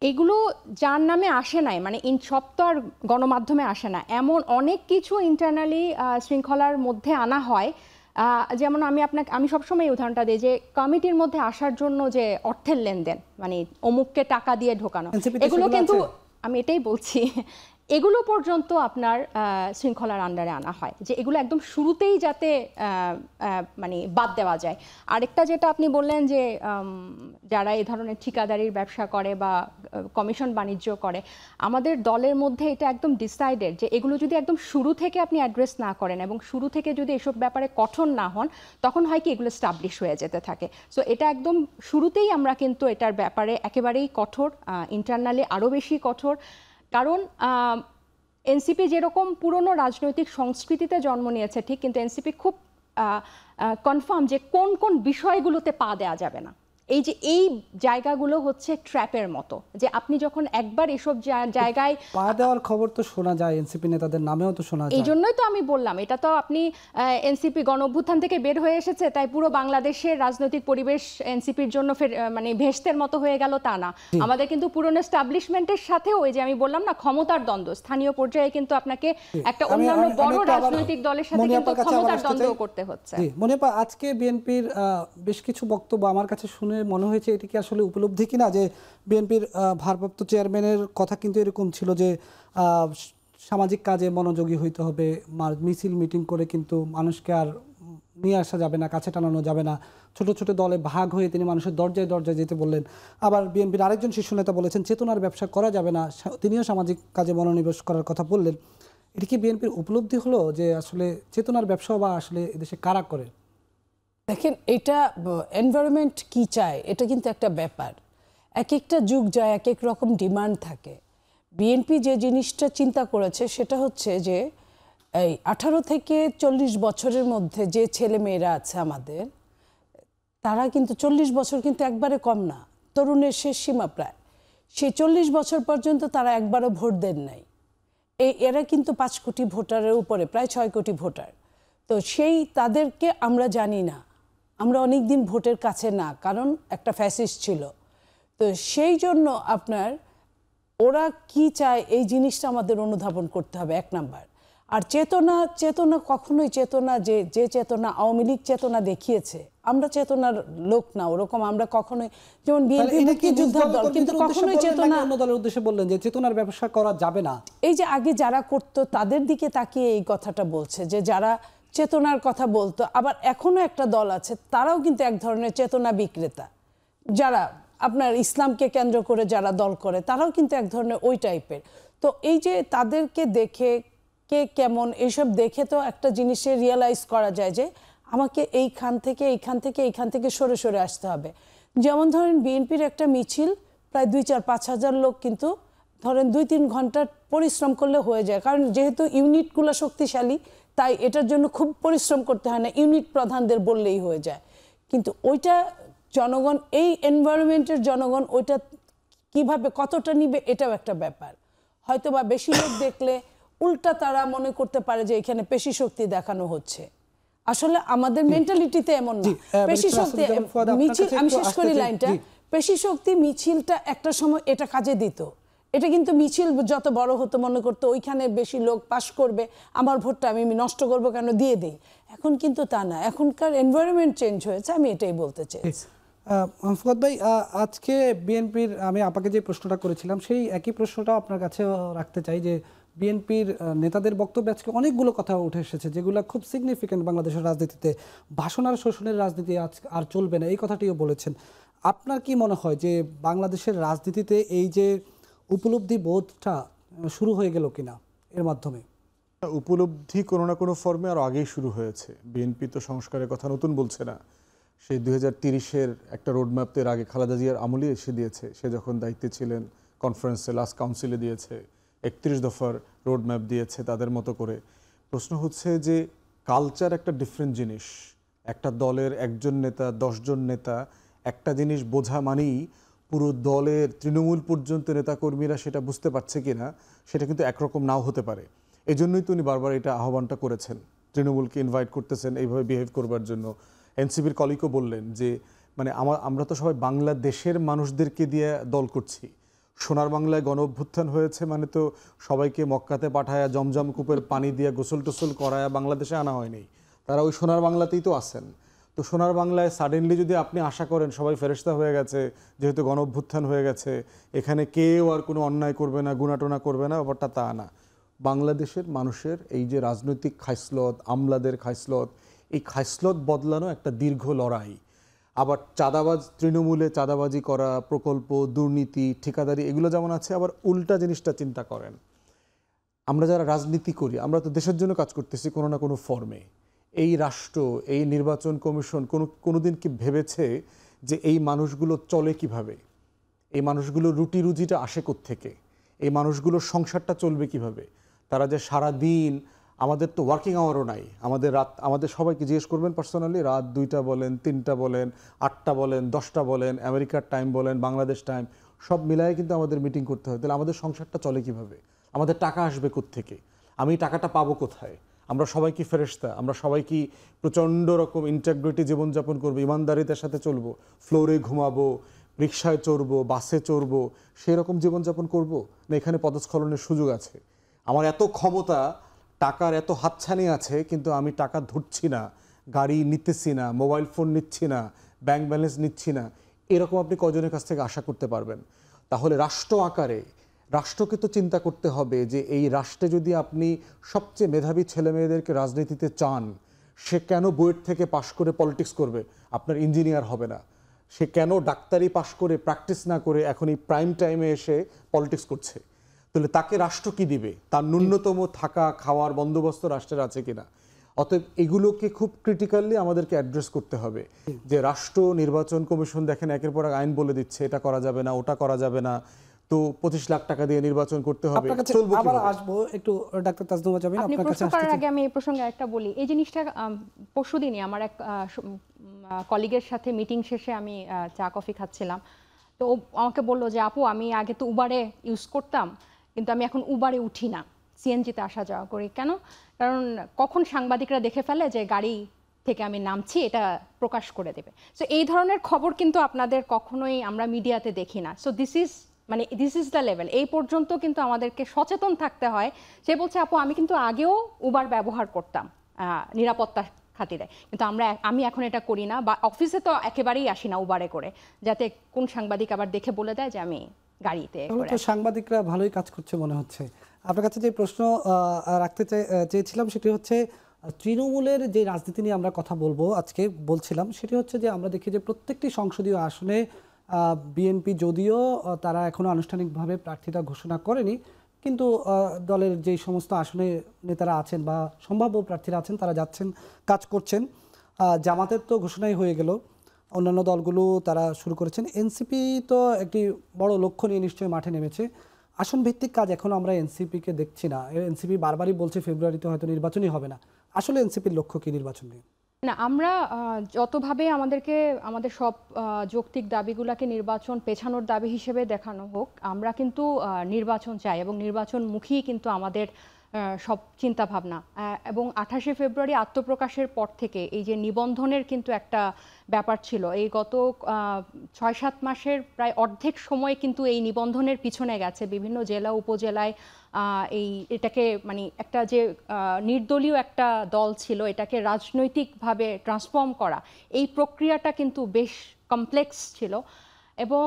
এগুলো যার নামে আসে নাই, মানে সব তো আর গণমাধ্যমে আসে না, এমন অনেক কিছু ইন্টারনালি শৃঙ্খলার মধ্যে আনা হয়। যেমন আমি সবসময় এই উদাহরণটা দিই যে কমিটির মধ্যে আসার জন্য যে অর্থের লেনদেন, মানে অমুককে টাকা দিয়ে ঢোকানো, এগুলো কিন্তু আমি এটাই বলছি এগুলো পর্যন্ত আপনার শৃঙ্খলার আন্ডারে আনা হয়, যে এগুলো একদম শুরুতেই যাতে মানে বাদ দেওয়া যায়। আরেকটা যেটা আপনি বললেন যে যারা এই ধরনের ঠিকাদারির ব্যবসা করে বা কমিশন বাণিজ্য করে, আমাদের দলের মধ্যে এটা একদম ডিসাইডেড যে এগুলো যদি একদম শুরু থেকে আপনি অ্যাড্রেস না করেন এবং শুরু থেকে যদি এসব ব্যাপারে কঠোর না হন, তখন হয় কি এগুলো স্টাবলিশ হয়ে যেতে থাকে। সো এটা একদম শুরুতেই আমরা কিন্তু এটার ব্যাপারে একেবারেই কঠোর, ইন্টারনালি আরও বেশি কঠোর। কারণ এনসিপি যেরকম পুরনো রাজনৈতিক সংস্কৃতিতে জন্ম নিয়েছে ঠিক, কিন্তু এনসিপি খুব কনফার্ম যে কোন কোন বিষয়গুলোতে পা দেওয়া যাবে না। এই জায়গাগুলো হচ্ছে ট্র্যাপের মতো, যে আপনি যখন একবার এসব জায়গায় পা দেওয়ার খবর তো শোনা যায়, এনসিপি নেতাদের নামেও তো শোনা যায়। এই জন্যই তো আমি বললাম, এটা তো আপনি এনসিপি গণ অভ্যুত্থান থেকে বের হয়ে এসেছে তাই পুরো বাংলাদেশের রাজনৈতিক পরিবেশ এনসিপির জন্য মানে ভেস্তের মতো হয়ে গেল তা না। আমাদের কিন্তু পুরনো এস্টাবলিশমেন্টের সাথেও ওই যে আমি বললাম না, ক্ষমতার দ্বন্দ্ব, স্থানীয় পর্যায়ে কিন্তু আপনাকে একটা অন্যান্য বড় রাজনৈতিক দলের সাথে কিন্তু ক্ষমতার দ্বন্দ্ব করতে হচ্ছে। মনিয়াপা, আজকে বিএনপির বেশ কিছু বক্তব্য আমার কাছে শুনে মনে হয়েছে এটি কি আসলে উপলব্ধি কিনা, যে বিএনপির ভারপ্রাপ্ত চেয়ারম্যানের কথা কিন্তু এরকম ছিল যে সামাজিক কাজে মনোযোগী হইতে হবে, মিছিল মিটিং করে কিন্তু মানুষকে আর নিয়ে আসা যাবে না, কাছে টানানো যাবে না, ছোট ছোট দলে ভাগ হয়ে তিনি মানুষের দরজায় দরজায় যেতে বললেন। আবার বিএনপির আরেকজন শীর্ষ নেতা বলেছেন চেতনার ব্যবসা করা যাবে না, তিনিও সামাজিক কাজে মনোনিবেশ করার কথা বললেন। এটি কি বিএনপির উপলব্ধি হলো যে আসলে চেতনার ব্যবসা বা আসলে এদেশে কারা করে? দেখেন, এটা এনভায়রনমেন্ট কি চায় এটা কিন্তু একটা ব্যাপার। এক একটা যুগ যায়, এক এক রকম ডিমান্ড থাকে। বিএনপি যে জিনিসটা চিন্তা করেছে সেটা হচ্ছে যে এই 18 থেকে 40 বছরের মধ্যে যে ছেলে মেয়েরা আছে আমাদের, তারা কিন্তু 40 বছর কিন্তু একবারে কম না, তরুণের শেষ সীমা প্রায়। সেই 40 বছর পর্যন্ত তারা একবারও ভোট দেন নাই। এরা কিন্তু 5 কোটি ভোটারের উপরে, প্রায় 6 কোটি ভোটার। তো তাদেরকে আমরা জানি না, আমরা অনেক দিন ভোটের কাছে না, কারণ একটা ফ্যাসিস্ট ছিল। তো সেই জন্য আপনার ওরা কি চায় এই জিনিসটা আমাদের অনুধাবন করতে হবে, এক নাম্বার। আর চেতনা কখনোই চেতনা, যে চেতনা আওয়ামী লীগ চেতনা দেখিয়েছে, আমরা চেতনার লোক না ওরকম। আমরা কখনোই, যেমন বিএনপি মুক্তিযোদ্ধার দল, কিন্তু কখনোই চেতনা, অন্য দলের উদ্দেশ্যে বললেন যে চেতনার ব্যবসা করা যাবে না। এই যে আগে যারা করতো তাদের দিকে তাকিয়ে এই কথাটা বলছে, যে যারা চেতনার কথা বলতো। আবার এখনো একটা দল আছে, তারাও কিন্তু এক ধরনের চেতনা বিক্রেতা, যারা আপনার ইসলামকে কেন্দ্র করে যারা দল করে, তারাও কিন্তু এক ধরনের ওই টাইপের। তো এই যে তাদেরকে দেখে কে কেমন, এইসব দেখে তো একটা জিনিসে রিয়েলাইজ করা যায় যে আমাকে এইখান থেকে সরে সরে আসতে হবে। যেমন ধরেন বিএনপির একটা মিছিল প্রায় 2-4-5 হাজার লোক, কিন্তু ধরেন 2-3 ঘন্টার পরিশ্রম করলে হয়ে যায়, কারণ যেহেতু ইউনিটগুলো শক্তিশালী তাই এটার জন্য খুব পরিশ্রম করতে হয় না, ইউনিট প্রধানদের বললেই হয়ে যায়। কিন্তু ওইটা জনগণ, এই এনভায়রনমেন্টের জনগণ ওইটা কিভাবে কতটা নিবে এটাও একটা ব্যাপার। হয়তো বা বেশি লোক দেখলে উল্টা তারা মনে করতে পারে যে এখানে পেশি শক্তি দেখানো হচ্ছে। আসলে আমাদের মেন্টালিটিতে এমন না। পেশি শক্তি মিছিল, আমি শেষ করি লাইনটা, পেশি শক্তি মিছিলটা একটা সময় এটা কাজে দিত। এটা কিন্তু মিছিল যত বড় হতো মনে করতো ওইখানে বেশি লোক পাস করবে, আমার ভোটটা আমি নষ্ট করবো কেন, দিয়ে দিই। এখন কিন্তু তা না, এখনকার এনভায়রনমেন্ট চেঞ্জ হয়েছে, আমি এটাই বলতে চাই। ফুয়াদ ভাই, আজকে বিএনপির, আমি আপনাকে যে প্রশ্নটা করেছিলাম সেই একই প্রশ্নটা আপনার কাছে রাখতে চাই, যে বিএনপির নেতাদের বক্তব্যে আজকে অনেকগুলো কথা উঠে এসেছে যেগুলো খুব সিগনিফিক্যান্ট বাংলাদেশের রাজনীতিতে। ভাষণ আর শোষণের রাজনীতি আজ আর চলবে না, এই কথাটিও বলেছেন। আপনার কি মনে হয় যে বাংলাদেশের রাজনীতিতে এই যে উপলব্ধি বোধটা শুরু হয়ে গেল কিনা এর মাধ্যমে? উপলব্ধি কোনো না কোনো ফর্মে আরও আগেই শুরু হয়েছে। বিএনপি তো সংস্কারের কথা নতুন বলছে না, সেই 2030-এর একটা রোডম্যাপ এর আগে খালেদা জিয়ার আমলে এসে দিয়েছে। সে যখন দায়িত্বে ছিলেন কনফারেন্সে, লাস্ট কাউন্সিলে দিয়েছে, 31 দফার রোডম্যাপ দিয়েছে তাদের মতো করে। প্রশ্ন হচ্ছে যে কালচার একটা ডিফারেন্ট জিনিস। একটা দলের একজন নেতা 10 জন নেতা একটা জিনিস বোঝা মানেই পুরো দলের তৃণমূল পর্যন্ত নেতাকর্মীরা সেটা বুঝতে পারছে কিনা সেটা কিন্তু একরকম নাও হতে পারে। এই জন্যই তো উনি বারবার এটা আহ্বানটা করেছেন, তৃণমূলকে ইনভাইট করতেছেন এইভাবে বিহেভ করবার জন্য। এনসিপির কলিগও বললেন যে মানে আমরা তো সবাই বাংলাদেশের মানুষদেরকে দিয়ে দল করছি। সোনার বাংলায় গণ অভ্যুত্থান হয়েছে মানে তো সবাইকে মক্কাতে পাঠায়া জমজম কূপের পানি দিয়ে গোসল টোসল করায়া বাংলাদেশে আনা হয়নি, তারা ওই সোনার বাংলাতেই তো আছেন। তো সোনার বাংলায় সাডেনলি যদি আপনি আশা করেন সবাই ফেরেশতা হয়ে গেছে যেহেতু গণ অভ্যুত্থান হয়ে গেছে, এখানে কেউ আর কোনো অন্যায় করবে না, গুণাটোনা করবে না, ব্যাপারটা তা না। বাংলাদেশের মানুষের এই যে রাজনৈতিক খাইসলত, আমলাদের খাইসলত, এই খাইসলত বদলানো একটা দীর্ঘ লড়াই। আবার চাঁদাবাজ, তৃণমূলে চাঁদাবাজি করা, প্রকল্প, দুর্নীতি, ঠিকাদারি এগুলো যেমন আছে, আবার উল্টা জিনিসটা চিন্তা করেন। আমরা যারা রাজনীতি করি আমরা তো দেশের জন্য কাজ করতেছি কোনো না কোনো ফর্মে। এই রাষ্ট্র, এই নির্বাচন কমিশন কোনোদিন কি ভেবেছে যে এই মানুষগুলো চলে কিভাবে, এই মানুষগুলো রুটি রুজিটা আসে কোত্থেকে, এই মানুষগুলোর সংসারটা চলবে কিভাবে? তারা যে সারা দিন, আমাদের তো ওয়ার্কিং আওয়ারও নাই, আমাদের সবাইকে জিজ্ঞেস করবেন পার্সোনালি, রাত 2টা বলেন, 3টা বলেন, 8টা বলেন, 10টা বলেন, আমেরিকার টাইম বলেন, বাংলাদেশ টাইম, সব মিলায়ে কিন্তু আমাদের মিটিং করতে হয়। তাহলে আমাদের সংসারটা চলে কিভাবে? আমাদের টাকা আসবে কোত্থেকে? আমি টাকাটা পাবো কোথায়? আমরা সবাই কি ফেরেশতা? আমরা সবাই কি প্রচণ্ড রকম ইন্টাগ্রিটি জীবনযাপন করবো, ইমানদারিতার সাথে চলবো, ফ্লোরে ঘুমাবো, রিক্সায় চড়বো, বাসে চড়বো, সেরকম জীবনযাপন করব? না এখানে পদস্খলনের সুযোগ আছে? আমার এত ক্ষমতা, টাকার এত হাতছানি আছে, কিন্তু আমি টাকা ধরছি না, গাড়ি নিতেছি না, মোবাইল ফোন নিচ্ছি না, ব্যাংক ব্যালেন্স নিচ্ছি না, এরকম আপনি কজনের কাছ থেকে আশা করতে পারবেন? তাহলে রাষ্ট্র আকারে রাষ্ট্রকে তো চিন্তা করতে হবে যে এই রাষ্ট্রে যদি আপনি সবচেয়ে মেধাবী ছেলেমেয়েদেরকে রাজনীতিতে চান, সে কেন বুয়েট থেকে পাশ করে পলিটিক্স করবে? আপনার ইঞ্জিনিয়ার হবে না। সে কেন ডাক্তারি পাশ করে প্র্যাকটিস না করে এখন এই প্রাইম টাইমে এসে পলিটিক্স করছে? তাহলে তাকে রাষ্ট্র কি দিবে? তার ন্যূনতম থাকা খাওয়ার বন্দোবস্ত রাষ্ট্রের আছে কিনা? অতএব এগুলোকে খুব ক্রিটিক্যালি আমাদেরকে অ্যাড্রেস করতে হবে যে রাষ্ট্র নির্বাচন কমিশন দেখেন একের পর এক আইন বলে দিচ্ছে, এটা করা যাবে না, ওটা করা যাবে না, তো 25 লাখ টাকা দিয়ে নির্বাচন করতে হবে। আপনার কাছে চলবো আবার কিভাবে? আসবো একটু, ডাক্তার তাজনুমা জামিন আপনি আপনার কাছে প্রশ্ন করার আসতে আগে আমি এই প্রসঙ্গে একটা বলি। এই জিনিসটা পরশুদিনই আমার এক কলিগের সাথে মিটিং শেষে আমি চা কফি খাচ্ছিলাম, তো ও আমাকে বললো যে আপু আমি আগে তো উবারে ইউজ করতাম, কিন্তু আমি এখন উবারে উঠি না, সিএনজিতে আসা যাওয়া করি। কেন? কারণ কখন সাংবাদিকরা দেখে ফেলে যে গাড়ি থেকে আমি নামছি, এটা প্রকাশ করে দেবে। সো এই ধরনের খবর কিন্তু আপনাদের কখনোই আমরা মিডিয়াতে দেখি না। So this is the level. এই পর্যন্ত কিন্তু আমাদেরকে সচেতন থাকতে হয়। সে বলছে আপু আমি কিন্তু আগেও উবার ব্যবহার করতাম নিরাপত্তার খাতিরে, কিন্তু আমি এখন এটা করি না, বা অফিসে তো একেবারেই আসি না উবারে করে, যাতে কোন সাংবাদিক আবার দেখে বলে দেয় যে আমি গাড়িতে করে। তো সাংবাদিকরা ভালোই কাজ করছে মনে হচ্ছে। আপনার কাছে যে প্রশ্ন রাখতে চেয়েছিলাম সেটি হচ্ছে তৃণমূলের যে রাজনীতি নিয়ে আমরা কথা বলবো আজকে, বলছিলাম সেটি হচ্ছে যে আমরা দেখি যে প্রত্যেকটি সংসদীয় আসনে বিএনপি যদিও তারা এখনো আনুষ্ঠানিকভাবে প্রার্থীতা ঘোষণা করেনি, কিন্তু দলের যেই সমস্ত আসনে নেতারা আছেন বা সম্ভাব্য প্রার্থীরা আছেন তারা যাচ্ছেন, কাজ করছেন। জামাতের তো ঘোষণাই হয়ে গেল, অন্যান্য দলগুলো তারা শুরু করেছেন। এনসিপি তো একটি বড় লক্ষ্য নিয়ে নিশ্চয়ই মাঠে নেমেছে। আসন ভিত্তিক কাজ এখনও আমরা এনসিপিকে দেখছি না। এনসিপি বারবারই বলছে ফেব্রুয়ারিতে হয়তো নির্বাচনই হবে না। আসলে এনসিপির লক্ষ্য কি নির্বাচন নিয়ে? না, আমরা যতভাবে আমাদের সব যৌক্তিক দাবিগুলোকে নির্বাচন পেছানোর দাবি হিসেবে দেখানো হোক, আমরা কিন্তু নির্বাচন চাই এবং নির্বাচনমুখী কিন্তু আমাদের সব চিন্তা ভাবনা। এবং 28শে ফেব্রুয়ারি আত্মপ্রকাশের পর থেকে এই যে নিবন্ধনের কিন্তু একটা ব্যাপার ছিল, এই গত 6-7 মাসের প্রায় অর্ধেক সময় কিন্তু এই নিবন্ধনের পিছনে গেছে। বিভিন্ন জেলা উপজেলায় এটাকে মানে একটা যে নির্দলীয় একটা দল ছিল, এটাকে রাজনৈতিকভাবে ট্রান্সফর্ম করা, এই প্রক্রিয়াটা কিন্তু বেশ কমপ্লেক্স ছিল। এবং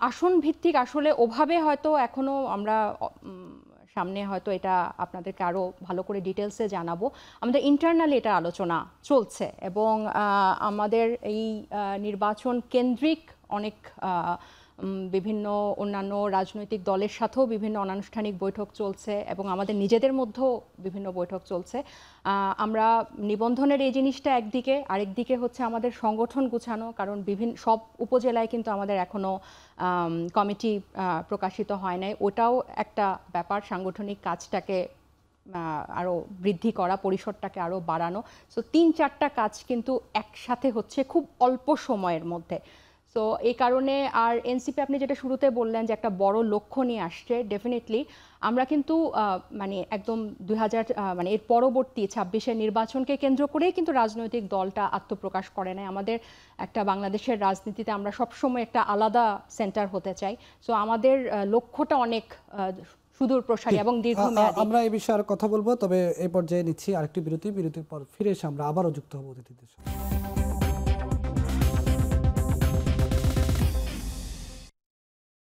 আসন ভিত্তিক আসলে ওভাবে হয়তো এখনো আমরা সামনে হয়তো এটা আপনাদেরকে আরও ভালো করে ডিটেলসে জানাবো। আমাদের ইন্টারনালি এটা আলোচনা চলছে এবং আমাদের এই নির্বাচন কেন্দ্রিক অনেক বিভিন্ন অন্যান্য রাজনৈতিক দলের সাথেও বিভিন্ন অনানুষ্ঠানিক বৈঠক চলছে এবং আমাদের নিজেদের মধ্যেও বিভিন্ন বৈঠক চলছে। আমরা নিবন্ধনের এই জিনিসটা একদিকে, আরেকদিকে হচ্ছে আমাদের সংগঠন গুছানো, কারণ সব উপজেলায় কিন্তু আমাদের এখনও কমিটি প্রকাশিত হয় নাই। ওটাও একটা ব্যাপার, সাংগঠনিক কাজটাকে আরও বৃদ্ধি করা, পরিসরটাকে আরও বাড়ানো। সো ৩-৪টা কাজ কিন্তু একসাথে হচ্ছে খুব অল্প সময়ের মধ্যে। সো এই কারণে আর এনসিপি আপনি যেটা শুরুতে বললেন যে একটা বড় লক্ষ্য নিয়ে আসছে, ডেফিনেটলি আমরা কিন্তু মানে একদম 2000 মানে এর পরবর্তী 26-এর নির্বাচনকে কেন্দ্র করেই কিন্তু রাজনৈতিক দলটা আত্মপ্রকাশ করে নাই। আমাদের একটা বাংলাদেশের রাজনীতিতে আমরা সবসময় একটা আলাদা সেন্টার হতে চাই। সো আমাদের লক্ষ্যটা অনেক সুদূর প্রসারী এবং দীর্ঘমেয়াদী। আমরা এই বিষয়ে আর কথা বলবো, তবে এই পর্যায়ে নিচ্ছি আরেকটি বিরতির পর ফিরে এসে আমরা আবারও যুক্ত হব অতিথিদের সাথে।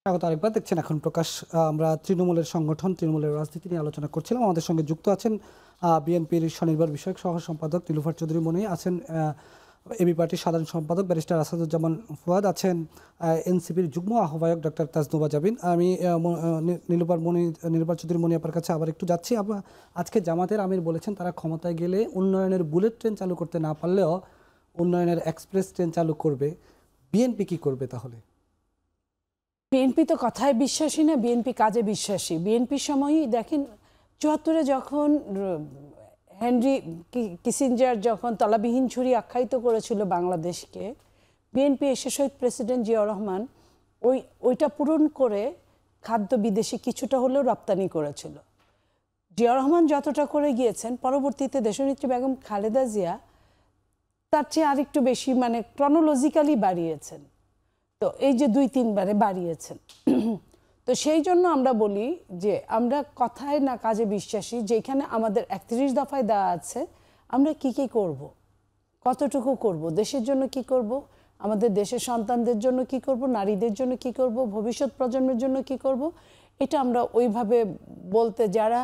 স্বাগত আরেকবার, দেখছেন এখন প্রকাশ। আমরা তৃণমূলের সংগঠন, তৃণমূলের রাজনীতি নিয়ে আলোচনা করছিলাম। আমাদের সঙ্গে যুক্ত আছেন বিএনপির স্বনির্ভর বিষয়ক সহ সম্পাদক নীলুফার চৌধুরী মনি, আছেন এবি পার্টির সাধারণ সম্পাদক ব্যারিস্টার আসাদুজ্জামান ফুয়াদ, আছেন এনসিপির যুগ্ম আহ্বায়ক ডক্টর তাজনুবা জাবিন। আমি নীলুফার চৌধুরী মনি আপনার কাছে আবার একটু যাচ্ছি। আজকে জামাতের আমির বলেছেন তারা ক্ষমতায় গেলে উন্নয়নের বুলেট ট্রেন চালু করতে না পারলেও উন্নয়নের এক্সপ্রেস ট্রেন চালু করবে। বিএনপি কি করবে তাহলে? বিএনপি তো কথায় বিশ্বাসী না, বিএনপি কাজে বিশ্বাসী। বিএনপির সময়ই দেখেন ৭৪-এ যখন হেনরি কিসিঞ্জার যখন তলাবিহীন ছুরি আখ্যায়িত করেছিল বাংলাদেশকে, বিএনপি এসে শহীদ প্রেসিডেন্ট জিয়াউর রহমান ওইটা পূরণ করে খাদ্য বিদেশি কিছুটা হলেও রপ্তানি করেছিল। জিয়াউর রহমান যতটা করে গিয়েছেন, পরবর্তীতে দেশনেত্রী বেগম খালেদা জিয়া তার চেয়ে আরেকটু বেশি, মানে ক্রনোলজিক্যালি বাড়িয়েছেন। তো এই যে ২-৩ বারে বাড়িয়েছেন। তো সেই জন্য আমরা বলি যে আমরা কথায় না কাজে বিশ্বাসী। যেখানে আমাদের ৩১ দফায় দেওয়া আছে আমরা কি কি করব, কতটুকু করব, দেশের জন্য কি করব, আমাদের দেশের সন্তানদের জন্য কি করব, নারীদের জন্য কি করব, ভবিষ্যৎ প্রজন্মের জন্য কি করব, এটা আমরা ওইভাবে বলতে, যারা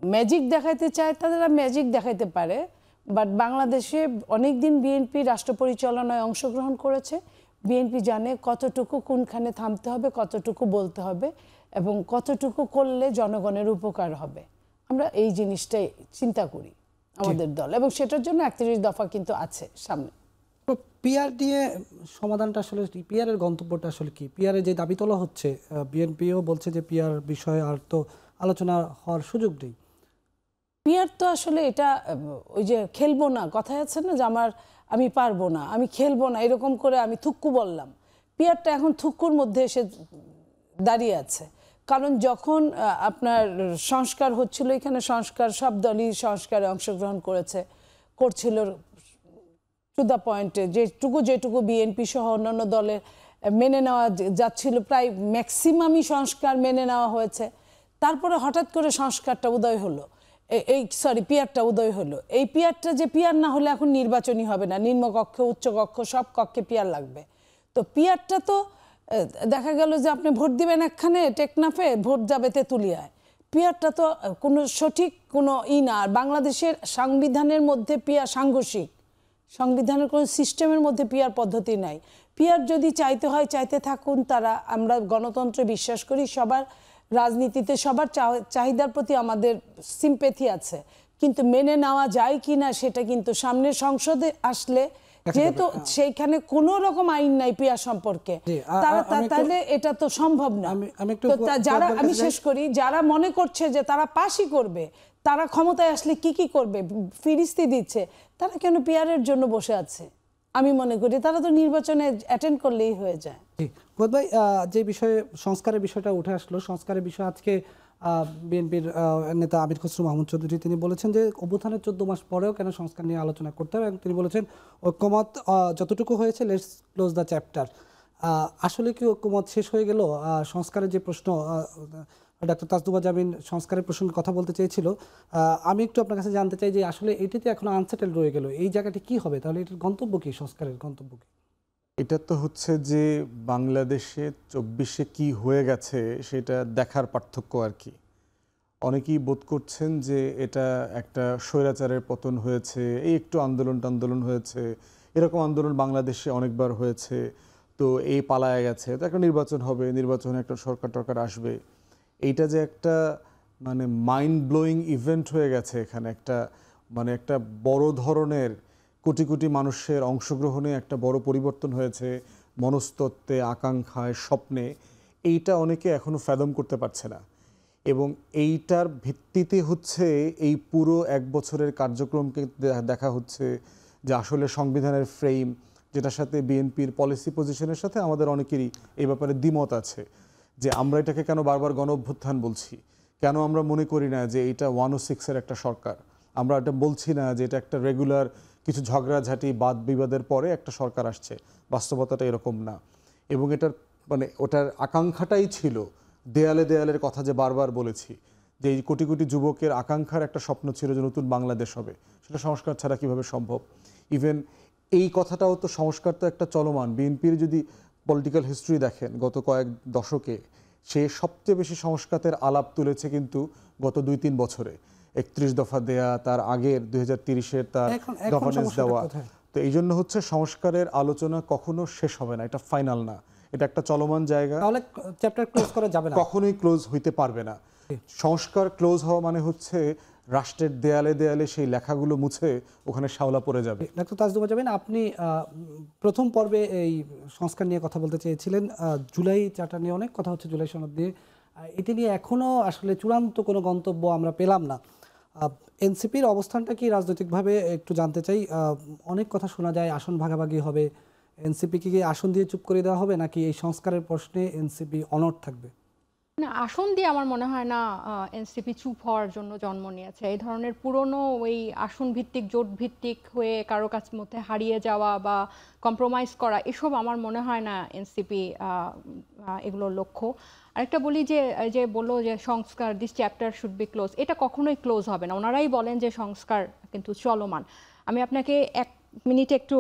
ম্যাজিক দেখাইতে চায় তারা ম্যাজিক দেখাইতে পারে। বাট বাংলাদেশে অনেক দিন বিএনপি রাষ্ট্র পরিচালনায় অংশগ্রহণ করেছে। বিএনপি জানে কতটুকু কোনখানে থামতে হবে, কতটুকু বলতে হবে এবং কতটুকু করলে জনগণের উপকার হবে। আমরা এই জিনিসটাই চিন্তা করি আমাদের দল, এবং সেটার জন্য ৩১ দফা কিন্তু আছে সামনে। পিআর দিয়ে সমাধানটা আসলে, পিআর এর গন্তব্যটা আসলে কি? পিআর এর যে দাবি তোলা হচ্ছে, বিএনপিও বলছে যে পিআর বিষয়ে আর তো আলোচনা হওয়ার সুযোগ নেই। পিআর তো আসলে এটা ওই যে খেলবো না, কথায় আছে না যে আমি পারবো না, আমি খেলবো না, এরকম করে আমি থুক্কু বললাম। পিআরটা এখন থুক্কুর মধ্যে এসে দাঁড়িয়ে আছে। কারণ যখন আপনার সংস্কার হচ্ছিল, এখানে সংস্কার সব দলই সংস্কারে অংশগ্রহণ করছিল টু দ্য পয়েন্টে। যেটুকু বিএনপি সহ অন্যান্য দলের মেনে নেওয়া যাচ্ছিল, প্রায় ম্যাক্সিমামই সংস্কার মেনে নেওয়া হয়েছে। তারপরে হঠাৎ করে সংস্কারটা উদয় হলো, পিআরটা উদয় হলো। এই পিআরটা যে পিআর না হলে এখন নির্বাচনই হবে না, নিম্নকক্ষ উচ্চকক্ষ সব কক্ষে পিআর লাগবে। তো পিআরটা তো দেখা গেল যে আপনি ভোট দিবেন একখানে টেকনাফে, ভোট যাবে তেঁতুলিয়ায়। পিআরটা তো কোনো সঠিক কোনো না। আর বাংলাদেশের সংবিধানের মধ্যে পিআর সাংঘর্ষিক, সংবিধানের কোনো সিস্টেমের মধ্যে পিআর পদ্ধতি নাই। পিআর যদি চাইতে হয় চাইতে থাকুন তারা। আমরা গণতন্ত্রে বিশ্বাস করি, সবার রাজনীতিতে সবার চাহিদার প্রতি আমাদের সিম্প্যাথি আছে, কিন্তু মেনে নেওয়া যায় কি না সেটা কিন্তু সামনের সংসদে আসলে, যেহেতু সেইখানে কোনো রকম আইন নাই পিআর সম্পর্কে, তাহলে এটা তো সম্ভব না। যারা, আমি শেষ করি, যারা মনে করছে যে তারা পাশই করবে, তারা ক্ষমতায় আসলে কি করবে, ফিরিস্তি দিচ্ছে, তারা কেন পিআরের জন্য বসে আছে? আমি মনে করি তারা তো নির্বাচনে অ্যাটেন্ড করলেই হয়ে যায়। ফুয়াদ ভাই, যে বিষয়ে সংস্কারের বিষয়টা উঠে আসলো, সংস্কারের বিষয়ে আজকে বিএনপির নেতা আমির খসরু মাহমুদ চৌধুরী তিনি বলেছেন যে অভ্যুত্থানের 14 মাস পরেও কেন সংস্কার নিয়ে আলোচনা করতে হবে, এবং তিনি বলেছেন ঐক্যমত যতটুকু হয়েছে লেটস ক্লোজ দ্য চ্যাপ্টার। আসলে কি ঐক্যমত শেষ হয়ে গেল? সংস্কারের যে প্রশ্ন, ডক্টর তাজনুবা জাবিন সংস্কারের প্রসঙ্গে কথা বলতে চেয়েছিল। আমি একটু আপনার কাছে জানতে চাই যে আসলে এটিতে এখনো আনসেটেল রয়ে গেল, এই জায়গাটি কি হবে তাহলে? এটার গন্তব্য কি, সংস্কারের গন্তব্য কি? এটা তো হচ্ছে যে বাংলাদেশে 24-এ কি হয়ে গেছে সেটা দেখার পার্থক্য আর কি। অনেকেই বোধ করছেন যে এটা একটা স্বৈরাচারের পতন হয়েছে, এই একটু আন্দোলন হয়েছে, এরকম আন্দোলন বাংলাদেশে অনেকবার হয়েছে, তো এই পালায়া গেছে, তো একটা নির্বাচন হবে, নির্বাচনে একটা সরকার আসবে। এইটা যে একটা মানে মাইন্ড ব্লোয়িং ইভেন্ট হয়ে গেছে এখানে, একটা বড় ধরনের কোটি কোটি মানুষের অংশগ্রহণে একটা বড় পরিবর্তন হয়েছে মনস্তত্ত্বে, আকাঙ্ক্ষায়, স্বপ্নে, এইটা অনেকে এখনো ফ্যাদম করতে পারছে না। এবং এইটার ভিত্তিতে হচ্ছে এই পুরো 1 বছরের কার্যক্রমকে দেখা হচ্ছে যে আসলে সংবিধানের ফ্রেম, যেটার সাথে বিএনপির পলিসি পজিশনের সাথে আমাদের অনেকেরই এই ব্যাপারে দ্বিমত আছে, যে আমরা এটাকে কেন বারবার গণ অভ্যুত্থান বলছি, কেন আমরা মনে করি না যে এটা 106-এর একটা সরকার, আমরা এটা বলছি না যে এটা একটা রেগুলার কিছু ঝগড়াঝাঁটি বাদ বিবাদের পরে একটা সরকার আসছে, বাস্তবতাটা এরকম না। এবং এটার মানে ওটার আকাঙ্ক্ষাটাই ছিল দেয়ালে দেয়ালের কথা যে বারবার বলেছি, যে এই কোটি কোটি যুবকের আকাঙ্ক্ষার একটা স্বপ্ন ছিল যে নতুন বাংলাদেশ হবে, সেটা সংস্কার ছাড়া কিভাবে সম্ভব। ইভেন এই কথাটাও তো, সংস্কার তো একটা চলমান, বিএনপির যদি পলিটিক্যাল হিস্ট্রি দেখেন গত কয়েক দশকে, সে সবচেয়ে বেশি সংস্কারের আলাপ তুলেছে কিন্তু গত 2-3 বছরে। 31 দফা দেয়া, তার আগের 2030-এর তার এখন গভর্নেন্স সমস্যাটা দেওয়া। কোথায়? তো এই জন্য হচ্ছে সংস্কারের আলোচনা কখনো শেষ হবে না, এটা ফাইনাল না, এটা একটা চলমান জায়গা, তাহলে চ্যাপ্টার ক্লোজ করা যাবে না। কখনোই ক্লোজ হইতে পারবে না। সংস্কার ক্লোজ হওয়া মানে হচ্ছে রাষ্ট্রের দেয়ালে দেয়ালে সেই লেখাগুলো মুছে ওখানে শাওলা পড়ে যাবে। ডাক্তার তাজদুমা জামিন, আপনি প্রথম পর্বে এই সংস্কার নিয়ে কথা বলতে চেয়েছিলেন। জুলাই চার্টার নিয়ে অনেক কথা হচ্ছে, জুলাই সনদ নিয়ে। এটি নিয়ে এখনো আসলে চূড়ান্ত কোনো গন্তব্য আমরা পেলাম না। এনসিপির অবস্থানটা কি রাজনৈতিকভাবে একটু জানতে চাই। অনেক কথা শোনা যায় আসন ভাগাভাগি হবে, এনসিপিকে কি আসন দিয়ে চুপ করে দেওয়া হবে, নাকি এই সংস্কারের প্রশ্নে এনসিপি অনড় থাকবে? না, আসন দিয়ে আমার মনে হয় না এনসিপি চুপ হওয়ার জন্য জন্ম নিয়েছে। এই ধরনের পুরনো ওই আসন ভিত্তিক, জোট ভিত্তিক হয়ে কারো কাছ মধ্যে হারিয়ে যাওয়া বা কম্প্রোমাইজ করা, এসব আমার মনে হয় না এনসিপি এগুলোর লক্ষ্য। আরেকটা বলি যে যে বললো যে সংস্কার, this chapter should be close, এটা কখনোই ক্লোজ হবে না। ওনারাই বলেন যে সংস্কার কিন্তু চলমান। আমি আপনাকে 1 মিনিট একটু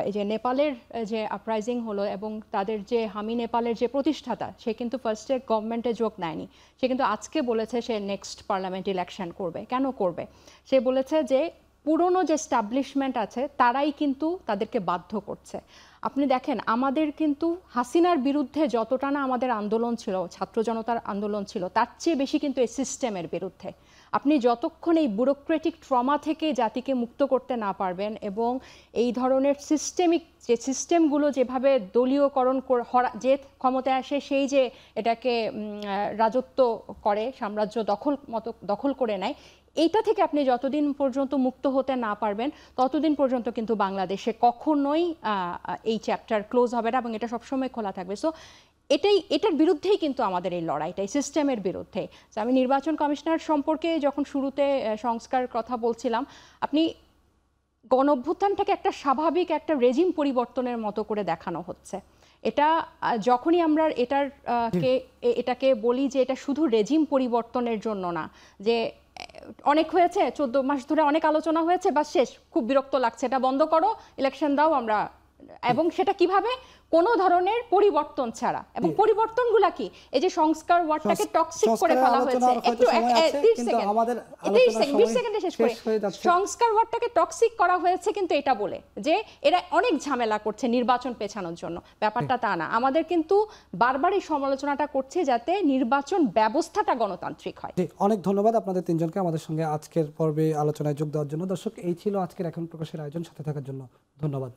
এই যে নেপালের যে আপরাইজিং হলো এবং তাদের যে হামি নেপালের যে প্রতিষ্ঠাতা, সে কিন্তু ফার্স্টে গভর্নমেন্টে যোগ নেয়নি। সে কিন্তু আজকে বলেছে সে নেক্সট পার্লামেন্ট ইলেকশন করবে। কেন করবে? সে বলেছে যে পুরনো যে স্টাবলিশমেন্ট আছে তারাই কিন্তু তাদেরকে বাধ্য করছে। আপনি দেখেন, আমাদের কিন্তু হাসিনার বিরুদ্ধে যতটা না আমাদের আন্দোলন ছিল, ছাত্র জনতার আন্দোলন ছিল, তার চেয়ে বেশি কিন্তু এই সিস্টেমের বিরুদ্ধে। আপনি যতক্ষণ এই ব্যুরোক্রেটিক ট্রমা থেকে জাতিকে মুক্ত করতে না পারবেন এবং এই ধরনের সিস্টেমিক যে সিস্টেমগুলো যেভাবে দলীয়করণ যে ক্ষমতায় আসে সেই যে এটাকে রাজত্ব করে, সাম্রাজ্য দখল করে নেয়, এইটা থেকে আপনি যতদিন পর্যন্ত মুক্ত হতে না পারবেন ততদিন পর্যন্ত কিন্তু বাংলাদেশে কখনোই এই চ্যাপ্টার ক্লোজ হবে না এবং এটা সবসময় খোলা থাকবে। সো এটার বিরুদ্ধেই কিন্তু আমাদের এই লড়াইটা, এই সিস্টেমের বিরুদ্ধে। আমি নির্বাচন কমিশনার সম্পর্কে যখন শুরুতে সংস্কার কথা বলছিলাম, আপনি গণঅভ্যুত্থানটাকে একটা স্বাভাবিক একটা রেজিম পরিবর্তনের মতো করে দেখানো হচ্ছে। এটা যখনই আমরা এটাকে বলি যে এটা শুধু রেজিম পরিবর্তনের জন্য না, যে অনেক হয়েছে, 14 মাস ধরে অনেক আলোচনা হয়েছে, বা শেষ, খুব বিরক্ত লাগছে, এটা বন্ধ করো, ইলেকশন দাও আমরা, এবং সেটা কিভাবে, কোনো ধরনের পরিবর্তন ছাড়া। এবং পরিবর্তনগুলা কি? এই যে সংস্কার ওয়ার্ডটাকে টক্সিক করে ফেলা হয়েছে। একটু 20 সেকেন্ডে শেষ করে, সংস্কার ওয়ার্ডটাকে টক্সিক করা হয়েছে কিন্তু এটা বলে যে এরা অনেক ঝামেলা করছে নির্বাচন পেছানোর জন্য। ব্যাপারটা তা না। আমাদের কিন্তু বারবার এই সমালোচনাটা করছে যাতে নির্বাচন ব্যবস্থাটা গণতান্ত্রিক হয়। অনেক ধন্যবাদ আপনাদের তিনজনকে আমাদের সঙ্গে আজকের পর্বে আলোচনায় যোগ দেওয়ার জন্য। দর্শক, এই ছিল আজকের এখন প্রকাশের আয়োজন। সাথে থাকার জন্য ধন্যবাদ।